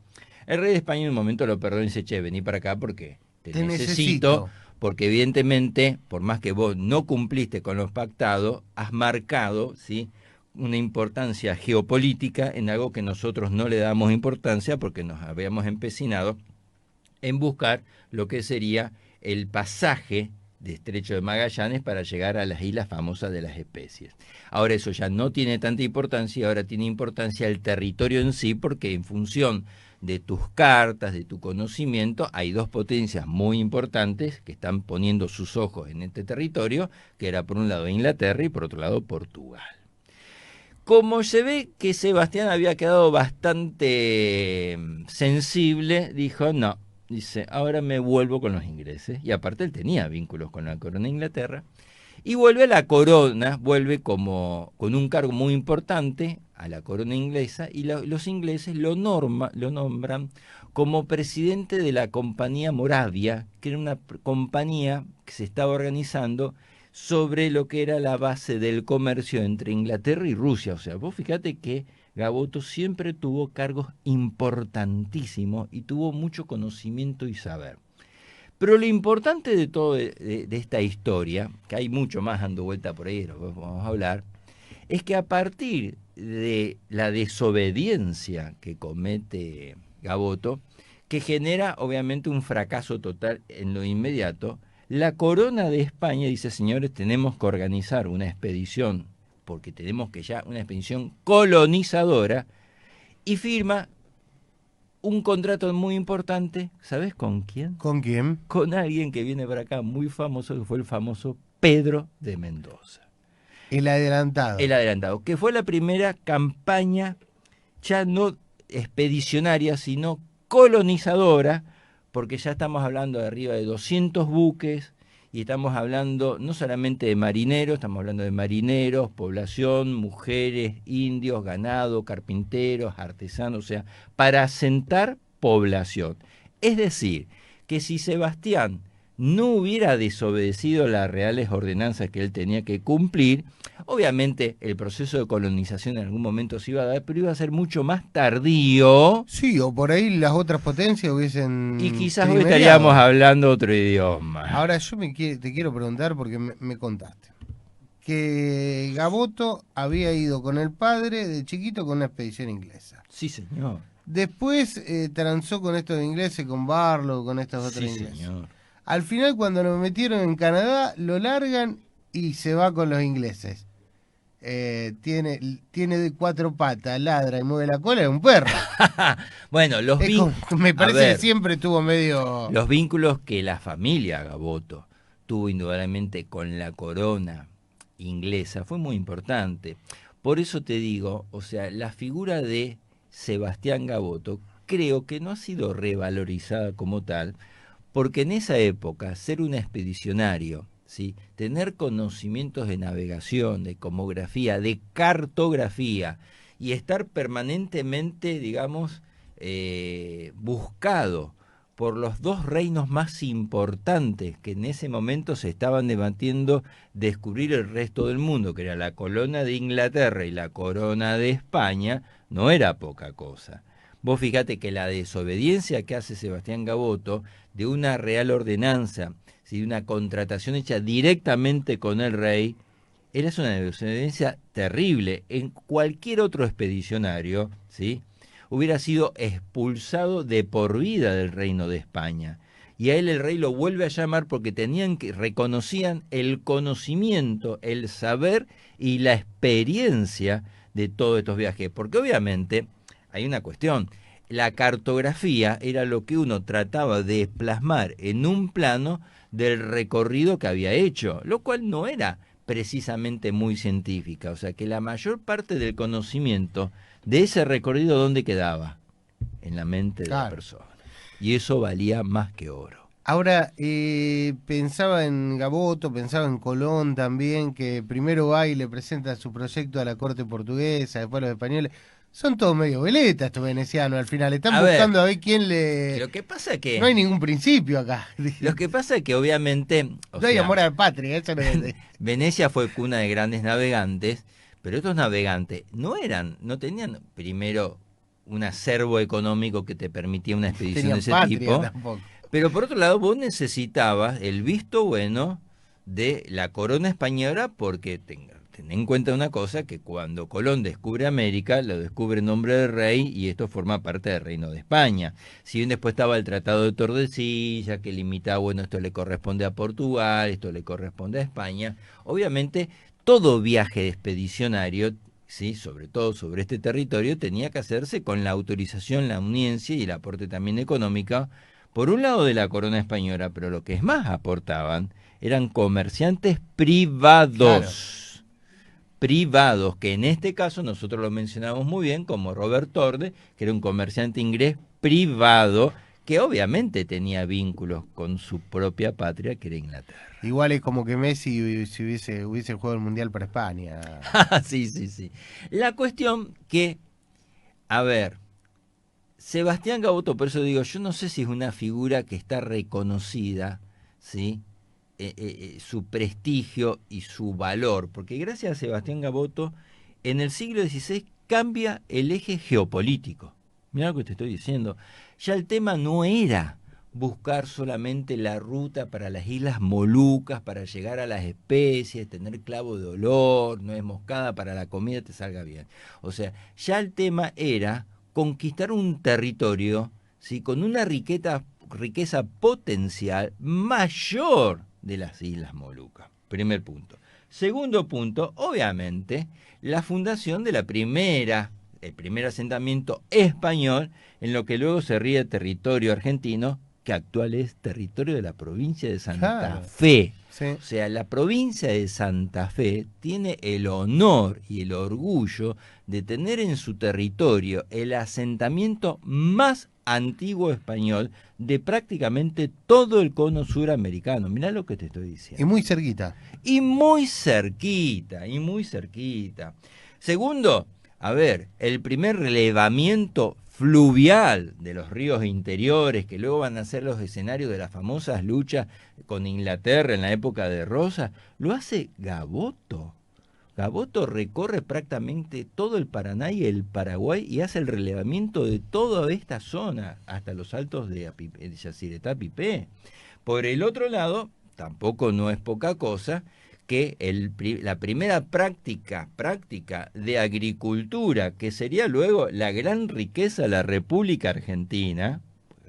El rey de España en un momento lo perdonó y dice, che, vení para acá porque te necesito, porque evidentemente, por más que vos no cumpliste con los pactados, has marcado, ¿sí?, una importancia geopolítica en algo que nosotros no le damos importancia porque nos habíamos empecinado en buscar lo que sería el pasaje de Estrecho de Magallanes para llegar a las islas famosas de las especies. Ahora eso ya no tiene tanta importancia, ahora tiene importancia el territorio en sí, porque en función de tus cartas, de tu conocimiento, hay 2 potencias muy importantes que están poniendo sus ojos en este territorio, que era por un lado Inglaterra y por otro lado Portugal. Como se ve que Sebastián había quedado bastante sensible, dijo, no, dice, ahora me vuelvo con los ingleses. Y aparte él tenía vínculos con la corona de Inglaterra. Y vuelve a la corona, vuelve con un cargo muy importante a la corona inglesa, y los ingleses lo nombran como presidente de la Compañía Moravia, que era una compañía que se estaba organizando sobre lo que era la base del comercio entre Inglaterra y Rusia. O sea, vos fíjate que Gaboto siempre tuvo cargos importantísimos y tuvo mucho conocimiento y saber. Pero lo importante de todo de esta historia, que hay mucho más dando vuelta por ahí, lo vamos a hablar, es que a partir de la desobediencia que comete Gaboto, que genera obviamente un fracaso total en lo inmediato, la corona de España dice, señores, tenemos que organizar una expedición, porque tenemos que ya una expedición colonizadora, y firma un contrato muy importante, ¿sabes con quién? ¿Con quién? Con alguien que viene para acá muy famoso, que fue el famoso Pedro de Mendoza. El adelantado. El adelantado, que fue la primera campaña ya no expedicionaria, sino colonizadora, porque ya estamos hablando de arriba de 200 buques, y estamos hablando no solamente de marineros, estamos hablando de marineros, población, mujeres, indios, ganado, carpinteros, artesanos, o sea, para asentar población. Es decir, que si Sebastián no hubiera desobedecido las reales ordenanzas que él tenía que cumplir, obviamente el proceso de colonización en algún momento se iba a dar, pero iba a ser mucho más tardío. Sí, o por ahí las otras potencias hubiesen... Y quizás hoy primereado. estaríamos hablando otro idioma. Ahora yo te quiero preguntar porque me contaste que Gaboto había ido con el padre de chiquito con una expedición inglesa. Sí, señor. Después transó con estos ingleses, con Barlow, con estos otros Sí, ingleses. señor. Al final, cuando lo metieron en Canadá, lo largan y se va con los ingleses. Tiene de 4 patas, ladra y mueve la cola, es un perro. Bueno, Me parece que siempre tuvo medio... Los vínculos que la familia Gaboto tuvo indudablemente con la corona inglesa fue muy importante. Por eso te digo, o sea, la figura de Sebastián Gaboto creo que no ha sido revalorizada como tal, porque en esa época ser un expedicionario, ¿sí? Tener conocimientos de navegación, de cosmografía, de cartografía y estar permanentemente, digamos, buscado por los dos reinos más importantes que en ese momento se estaban debatiendo descubrir el resto del mundo, que era la corona de Inglaterra y la corona de España, no era poca cosa. Vos fíjate que la desobediencia que hace Sebastián Gaboto de una real ordenanza, ¿sí? Una contratación hecha directamente con el rey, era una desobediencia terrible. En cualquier otro expedicionario, ¿sí? Hubiera sido expulsado de por vida del reino de España. Y a él el rey lo vuelve a llamar porque reconocían el conocimiento, el saber y la experiencia de todos estos viajes. Porque obviamente hay una cuestión, la cartografía era lo que uno trataba de plasmar en un plano del recorrido que había hecho, lo cual no era precisamente muy científica, o sea que la mayor parte del conocimiento de ese recorrido, ¿dónde quedaba? En la mente de la persona. Y eso valía más que oro. Ahora, pensaba en Gaboto, pensaba en Colón también, que primero va y le presenta su proyecto a la corte portuguesa, después a los españoles. Son todos medio veletas estos venecianos, al final están buscando a ver quién le... Lo que pasa es que... No hay ningún principio acá. Lo que pasa es que obviamente... No hay amor a la patria, eso no es... Venecia fue cuna de grandes navegantes, pero estos navegantes no tenían primero un acervo económico que te permitía una expedición de ese tipo. Tampoco. Pero por otro lado, vos necesitabas el visto bueno de la corona española, porque ten en cuenta una cosa, que cuando Colón descubre América, lo descubre en nombre del rey y esto forma parte del Reino de España. Si bien después estaba el Tratado de Tordesillas, que limitaba, bueno, esto le corresponde a Portugal, esto le corresponde a España, obviamente todo viaje expedicionario, ¿sí? Sobre todo sobre este territorio, tenía que hacerse con la autorización, la anuencia y el aporte también económico, por un lado de la corona española, pero lo que es más aportaban eran comerciantes privados. Claro. Privados, que en este caso nosotros lo mencionamos muy bien, como Robert Torde, que era un comerciante inglés privado, que obviamente tenía vínculos con su propia patria, que era Inglaterra. Igual es como que Messi si hubiese jugado el Mundial para España. Sí. La cuestión que, a ver, Sebastián Gaboto, por eso digo, yo no sé si es una figura que está reconocida, ¿sí? Su prestigio y su valor, porque gracias a Sebastián Gaboto, en el siglo XVI cambia el eje geopolítico. Mirá lo que te estoy diciendo. Ya el tema no era buscar solamente la ruta para las Islas Molucas, para llegar a las especies, tener clavo de olor, nuez moscada para la comida te salga bien. O sea, ya el tema era conquistar un territorio, ¿sí? Con una riqueza potencial mayor de las Islas Molucas. Primer punto. Segundo punto, obviamente, la fundación de el primer asentamiento español en lo que luego sería territorio argentino, que actual es territorio de la provincia de Santa Fe. Sí. O sea, la provincia de Santa Fe tiene el honor y el orgullo de tener en su territorio el asentamiento más antiguo español de prácticamente todo el cono suramericano. Mirá lo que te estoy diciendo. Y muy cerquita. Y muy cerquita. Segundo, a ver, el primer relevamiento fluvial de los ríos interiores, que luego van a ser los escenarios de las famosas luchas con Inglaterra en la época de Rosas, lo hace Gaboto. Gaboto recorre prácticamente todo el Paraná y el Paraguay y hace el relevamiento de toda esta zona, hasta los altos de Yacyretá, Pipé. Por el otro lado, tampoco no es poca cosa, que la primera práctica de agricultura, que sería luego la gran riqueza de la República Argentina,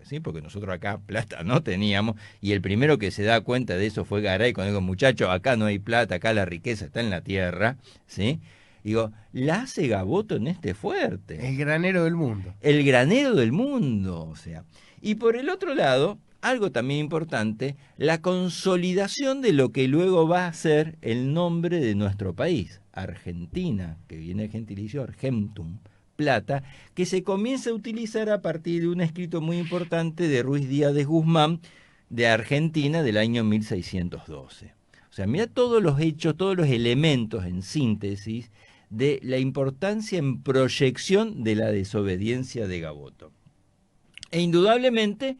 ¿sí? Porque nosotros acá plata no teníamos, y el primero que se da cuenta de eso fue Garay, cuando digo, muchachos, acá no hay plata, acá la riqueza está en la tierra, ¿sí? Digo, la hace Gaboto en este fuerte. El granero del mundo. El granero del mundo, o sea. Y por el otro lado, algo también importante, la consolidación de lo que luego va a ser el nombre de nuestro país, Argentina, que viene el gentilicio Argentum, plata, que se comienza a utilizar a partir de un escrito muy importante de Ruiz Díaz de Guzmán, de Argentina, del año 1612. O sea, mira todos los hechos, todos los elementos en síntesis de la importancia en proyección de la desobediencia de Gaboto. E indudablemente,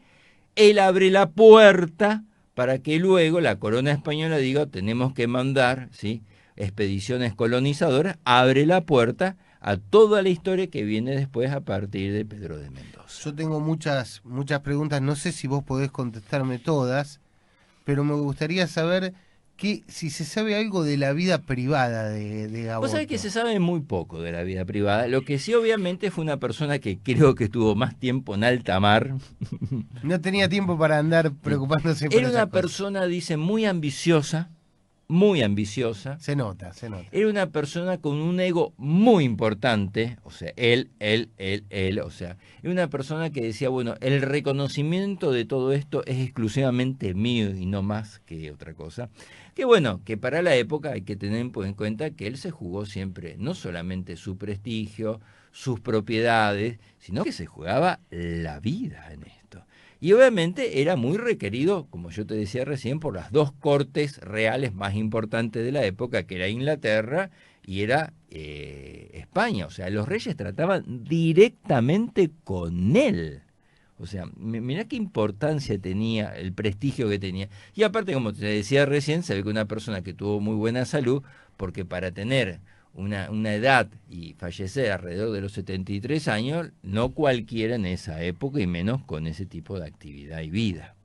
él abre la puerta para que luego la corona española diga, tenemos que mandar, ¿sí?, expediciones colonizadoras, abre la puerta a toda la historia que viene después a partir de Pedro de Mendoza. Yo tengo muchas preguntas, no sé si vos podés contestarme todas, pero me gustaría saber si se sabe algo de la vida privada de Gaboto. Vos sabés que se sabe muy poco de la vida privada. Lo que sí, obviamente, fue una persona que creo que estuvo más tiempo en alta mar. No tenía tiempo para andar preocupándose por Era esas una cosas. persona, dice, muy ambiciosa. Muy ambiciosa. Se nota. Era una persona con un ego muy importante, o sea, él, o sea, era una persona que decía, bueno, el reconocimiento de todo esto es exclusivamente mío y no más que otra cosa. Que bueno, que para la época hay que tener en cuenta que él se jugó siempre, no solamente su prestigio, sus propiedades, sino que se jugaba la vida en esto. Y obviamente era muy requerido, como yo te decía recién, por las dos cortes reales más importantes de la época, que era Inglaterra y era España. O sea, los reyes trataban directamente con él. O sea, mirá qué importancia tenía, el prestigio que tenía. Y aparte, como te decía recién, se ve que una persona que tuvo muy buena salud, porque para tener una edad y fallecer alrededor de los 73 años, no cualquiera en esa época y menos con ese tipo de actividad y vida.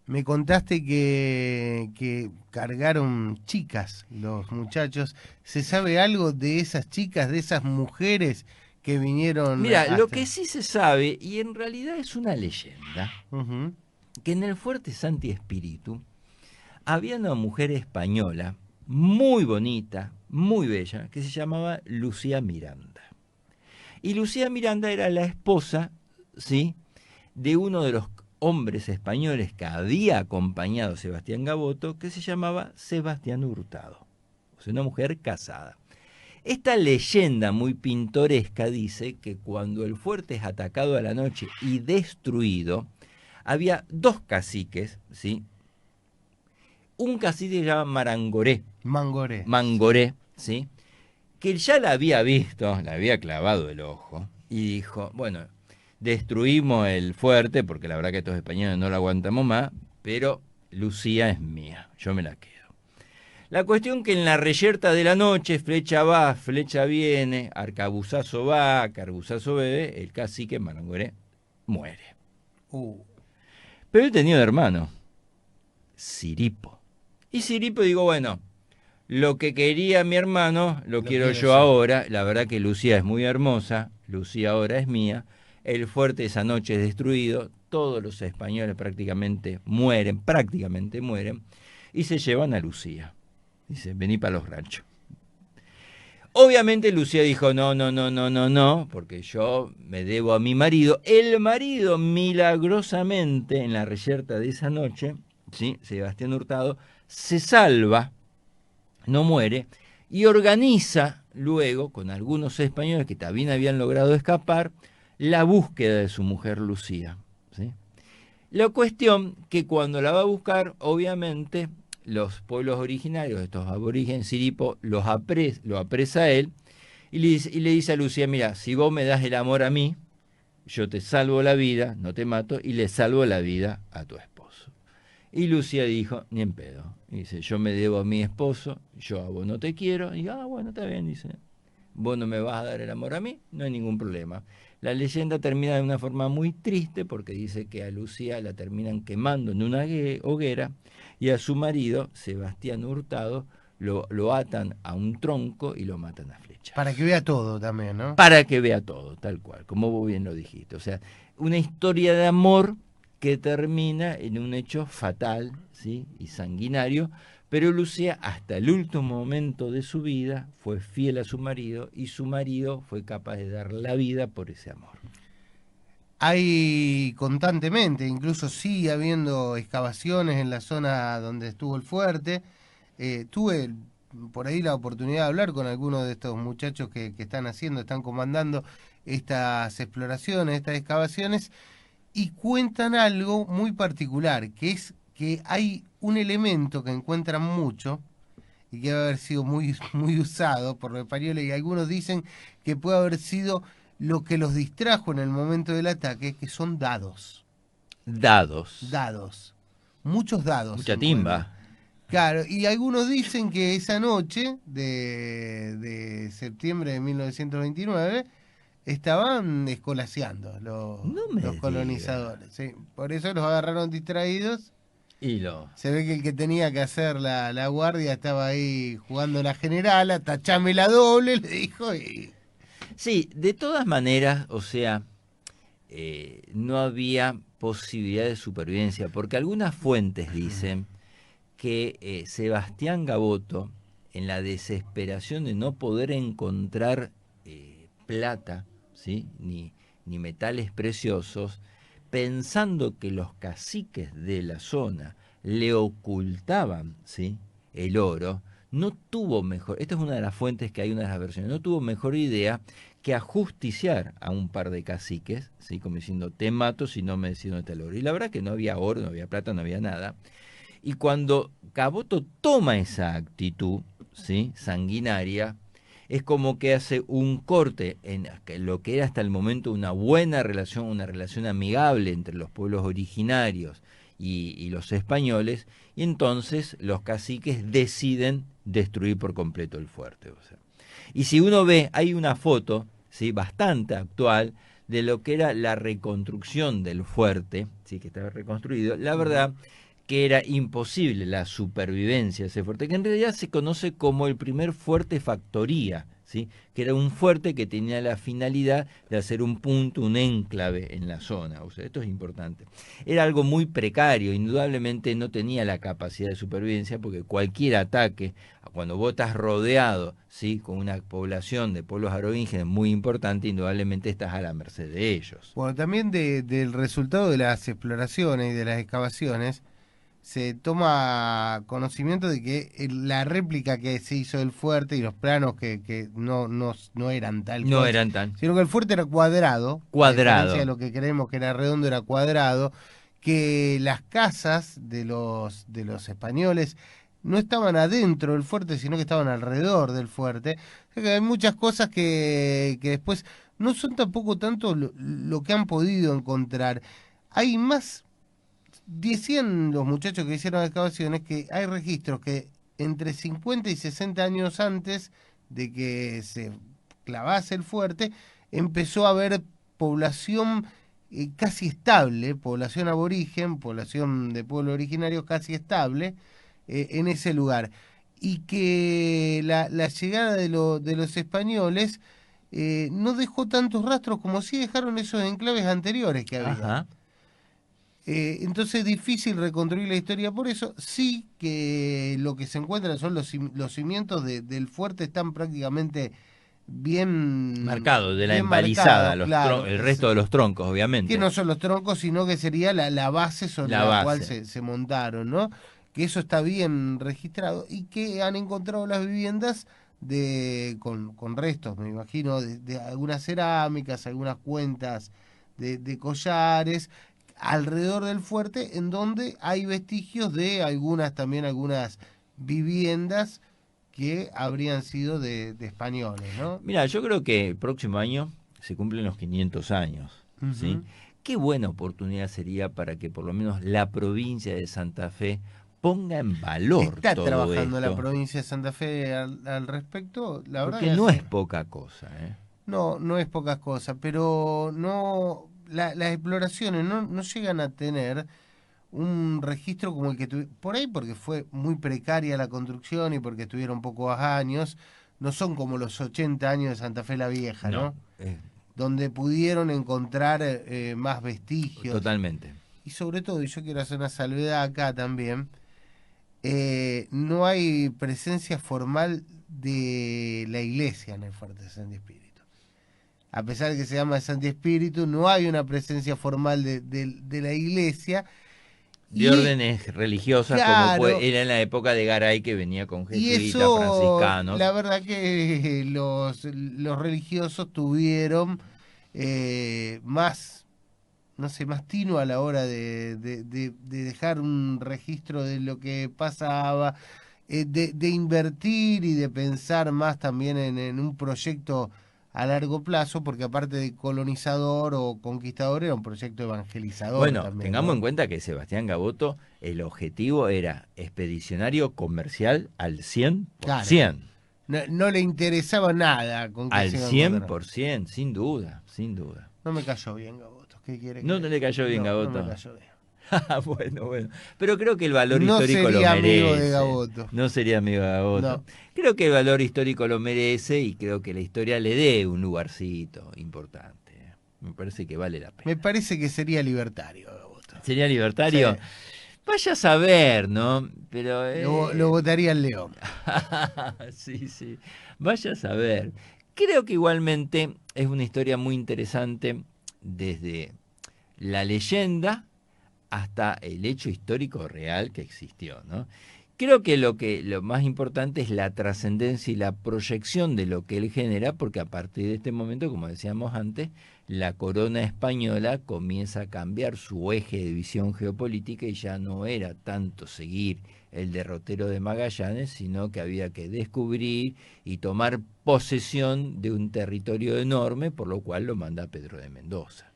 Me contaste que cargaron chicas los muchachos. ¿Se sabe algo de esas chicas, de esas mujeres que vinieron? Mira, lo que sí se sabe, y en realidad es una leyenda, que en el Fuerte Santi Espíritu había una mujer española muy bonita, muy bella, que se llamaba Lucía Miranda. Y Lucía Miranda era la esposa, ¿sí?, de uno de los hombres españoles que había acompañado a Sebastián Gaboto, que se llamaba Sebastián Hurtado. O sea, una mujer casada. Esta leyenda muy pintoresca dice que cuando el fuerte es atacado a la noche y destruido, había dos caciques, ¿sí? Un cacique se llama Mangoré, ¿sí?, que ya la había visto, le había clavado el ojo, y dijo, bueno, destruimos el fuerte, porque la verdad que estos españoles no lo aguantamos más, pero Lucía es mía, yo me la quedo. La cuestión que en la reyerta de la noche, flecha va, flecha viene, arcabuzazo va, carbuzazo bebe, el cacique Mangoré muere. Pero él tenía un hermano, Siripo. Y Siripo digo, bueno, lo que quería mi hermano, lo quiero yo ahora. La verdad que Lucía es muy hermosa, Lucía ahora es mía. El fuerte esa noche es destruido, todos los españoles prácticamente mueren, y se llevan a Lucía. Dice, vení para los ranchos. Obviamente Lucía dijo, no, porque yo me debo a mi marido. El marido, milagrosamente, en la reyerta de esa noche, ¿sí?, Sebastián Hurtado, se salva, no muere, y organiza luego, con algunos españoles que también habían logrado escapar, la búsqueda de su mujer Lucía, ¿sí? La cuestión que cuando la va a buscar, obviamente, los pueblos originarios, estos aborígenes, Siripo, lo apresa a él y le dice a Lucía, mira, si vos me das el amor a mí, yo te salvo la vida, no te mato, y le salvo la vida a tu esposo. Y Lucía dijo, ni en pedo. Dice, yo me debo a mi esposo, yo a vos no te quiero. Y bueno, está bien, dice, vos no me vas a dar el amor a mí, no hay ningún problema. La leyenda termina de una forma muy triste porque dice que a Lucía la terminan quemando en una hoguera y a su marido, Sebastián Hurtado, lo atan a un tronco y lo matan a flechas. Para que vea todo también, ¿no? Para que vea todo, tal cual, como vos bien lo dijiste. O sea, una historia de amor que termina en un hecho fatal, ¿sí?, y sanguinario, pero Lucía hasta el último momento de su vida fue fiel a su marido y su marido fue capaz de dar la vida por ese amor. hay constantemente, incluso sigue habiendo excavaciones en la zona donde estuvo el fuerte. Tuve por ahí la oportunidad de hablar con algunos de estos muchachos que están haciendo, están comandando estas exploraciones, estas excavaciones, y cuentan algo muy particular, que es que hay un elemento que encuentran mucho y que debe haber sido muy, muy usado por los españoles, y algunos dicen que puede haber sido lo que los distrajo en el momento del ataque, que son dados. Dados. Dados. Muchos dados se Mucha encuentran. timba. Claro, y algunos dicen que esa noche de septiembre de 1929 estaban escolaseando No los me diga. colonizadores. ¿Sí? Por eso los agarraron distraídos. Y lo... Se ve que el que tenía que hacer la guardia estaba ahí jugando la generala, tachame la doble, le dijo, y Sí, de todas maneras, o sea, no había posibilidad de supervivencia, porque algunas fuentes dicen que Sebastián Gaboto, en la desesperación de no poder encontrar plata, ¿sí? Ni metales preciosos, pensando que los caciques de la zona le ocultaban, ¿sí? el oro, no tuvo mejor, esta es una de las fuentes que hay, una de las versiones, no tuvo mejor idea que ajusticiar a un par de caciques, ¿sí? como diciendo, te mato si no me decís dónde está el oro. Y la verdad que no había oro, no había plata, no había nada. Y cuando Caboto toma esa actitud, ¿sí? sanguinaria, es como que hace un corte en lo que era hasta el momento una buena relación, una relación amigable entre los pueblos originarios y los españoles, y entonces los caciques deciden destruir por completo el fuerte. O sea. Y si uno ve, hay una foto, ¿sí? bastante actual, de lo que era la reconstrucción del fuerte, ¿sí? que estaba reconstruido. La verdad que era imposible la supervivencia de ese fuerte, que en realidad se conoce como el primer fuerte factoría, ¿sí? que era un fuerte que tenía la finalidad de hacer un punto, un enclave en la zona. O sea, esto es importante. Era algo muy precario, indudablemente no tenía la capacidad de supervivencia, porque cualquier ataque, cuando vos estás rodeado, ¿sí? con una población de pueblos aborigines muy importante, indudablemente estás a la merced de ellos. bueno, también del resultado de las exploraciones y de las excavaciones, se toma conocimiento de que la réplica que se hizo del fuerte y los planos que no eran tal No cual, eran tan sino que el fuerte era cuadrado, a diferencia de cuadrado. lo que creemos que era redondo, era cuadrado, que las casas de los españoles no estaban adentro del fuerte, sino que estaban alrededor del fuerte. O sea que hay muchas cosas que después no son tampoco tanto lo que han podido encontrar. Hay más. Decían los muchachos que hicieron excavaciones que hay registros que entre 50 y 60 años antes de que se clavase el fuerte, empezó a haber población casi estable, población aborigen, población de pueblo originario casi estable en ese lugar. Y que la llegada de los españoles no dejó tantos rastros como sí dejaron esos enclaves anteriores que había. Ajá. Entonces es difícil reconstruir la historia por eso. Sí que lo que se encuentra son los cimientos del fuerte están prácticamente Marcado, de la bien empalizada, marcados, claro. el resto de los troncos, Que obviamente. no son los troncos, sino que sería la base sobre La la cual base. se montaron, ¿no? Que eso está bien registrado y que han encontrado las viviendas con restos, me imagino, de algunas cerámicas, algunas cuentas de collares alrededor del fuerte, en donde hay vestigios de algunas viviendas que habrían sido de españoles, ¿no? Mira, yo creo que el próximo año se cumplen los 500 años, ¿sí? Ujú. Qué buena oportunidad sería para que por lo menos la provincia de Santa Fe ponga en valor Está todo trabajando la esto, provincia de Santa Fe al respecto, la verdad porque que no es hace, poca cosa, ¿eh? no, no es pocas cosas, pero no, las exploraciones no llegan a tener un registro como el que tuvieron, por ahí porque fue muy precaria la construcción y porque estuvieron pocos años, no son como los 80 años de Santa Fe la Vieja, No, ¿no? Donde pudieron encontrar más vestigios. totalmente. Y sobre todo, y yo quiero hacer una salvedad acá también, no hay presencia formal de la iglesia en el Fuerte San Espíritu. a pesar de que se llama Santi Espíritu, no hay una presencia formal de la iglesia. De órdenes religiosas, claro, como era en la época de Garay, que venía con y jesuitas, eso, franciscanos. la verdad que los religiosos tuvieron más, no sé, más tino a la hora de dejar un registro de lo que pasaba, de invertir y de pensar más también en un proyecto a largo plazo, porque aparte de colonizador o conquistador, era un proyecto evangelizador Bueno, también, tengamos ¿no? en cuenta que Sebastián Gaboto, el objetivo era expedicionario comercial al Claro, 100%. no, no le interesaba nada con que Al se iba a cien encontrar. por ciento, sin duda, sin duda. No me cayó bien Gaboto, ¿qué quiere que ¿No le te le diga? cayó bien No, no me Gaboto? cayó bien. Bueno, bueno. Pero creo que el valor No histórico lo sería amigo de merece. Gaboto. No sería amigo de Gaboto. No, Creo que el valor histórico lo merece y creo que la historia le dé un lugarcito importante. Me parece que vale la me pena. parece que sería libertario Gaboto. ¿Sería Sí, libertario? Vaya a saber, ¿no? Pero... lo votaría el León. sí, sí. Vaya a saber. Creo que igualmente es una historia muy interesante desde la leyenda hasta el hecho histórico real que existió, ¿no? Creo que lo más importante es la trascendencia y la proyección de lo que él genera, porque a partir de este momento, como decíamos antes, la corona española comienza a cambiar su eje de visión geopolítica y ya no era tanto seguir el derrotero de Magallanes, sino que había que descubrir y tomar posesión de un territorio enorme, por lo cual lo manda Pedro de Mendoza.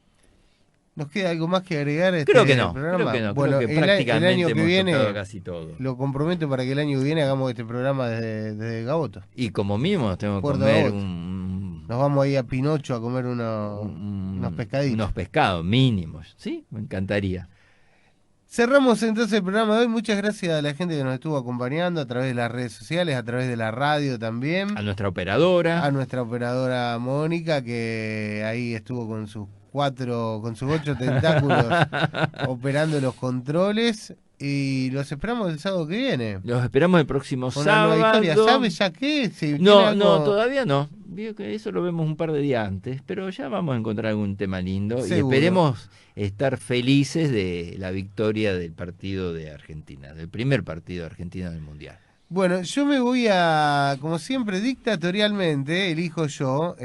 ¿Nos queda algo más que agregar a Creo que este no, creo programa? que no, creo Bueno, que el año prácticamente que hemos tocado viene, casi todo. lo comprometo para que el año que viene hagamos este programa desde Gaboto, Y como mínimo nos tengo que Puerto comer Gaboto. Nos vamos ahí a Pinocho a comer unos pescaditos. unos pescados mínimos, ¿sí? Me encantaría. Cerramos entonces el programa de hoy. Muchas gracias a la gente que nos estuvo acompañando a través de las redes sociales, a través de la radio también. A nuestra operadora. A nuestra operadora Mónica, que ahí estuvo con sus 8 tentáculos operando los controles. Y los esperamos el sábado que viene. Los esperamos el próximo Con una nueva historia. sábado. ¿Sabe ya qué? Si tiene No, algo... no, todavía no. Veo que eso lo vemos un par de días antes, pero ya vamos a encontrar algún tema lindo y Seguro. esperemos estar felices de la victoria del partido de Argentina, del primer partido de Argentina del Mundial. Bueno, yo me voy a, como siempre, dictatorialmente, elijo yo.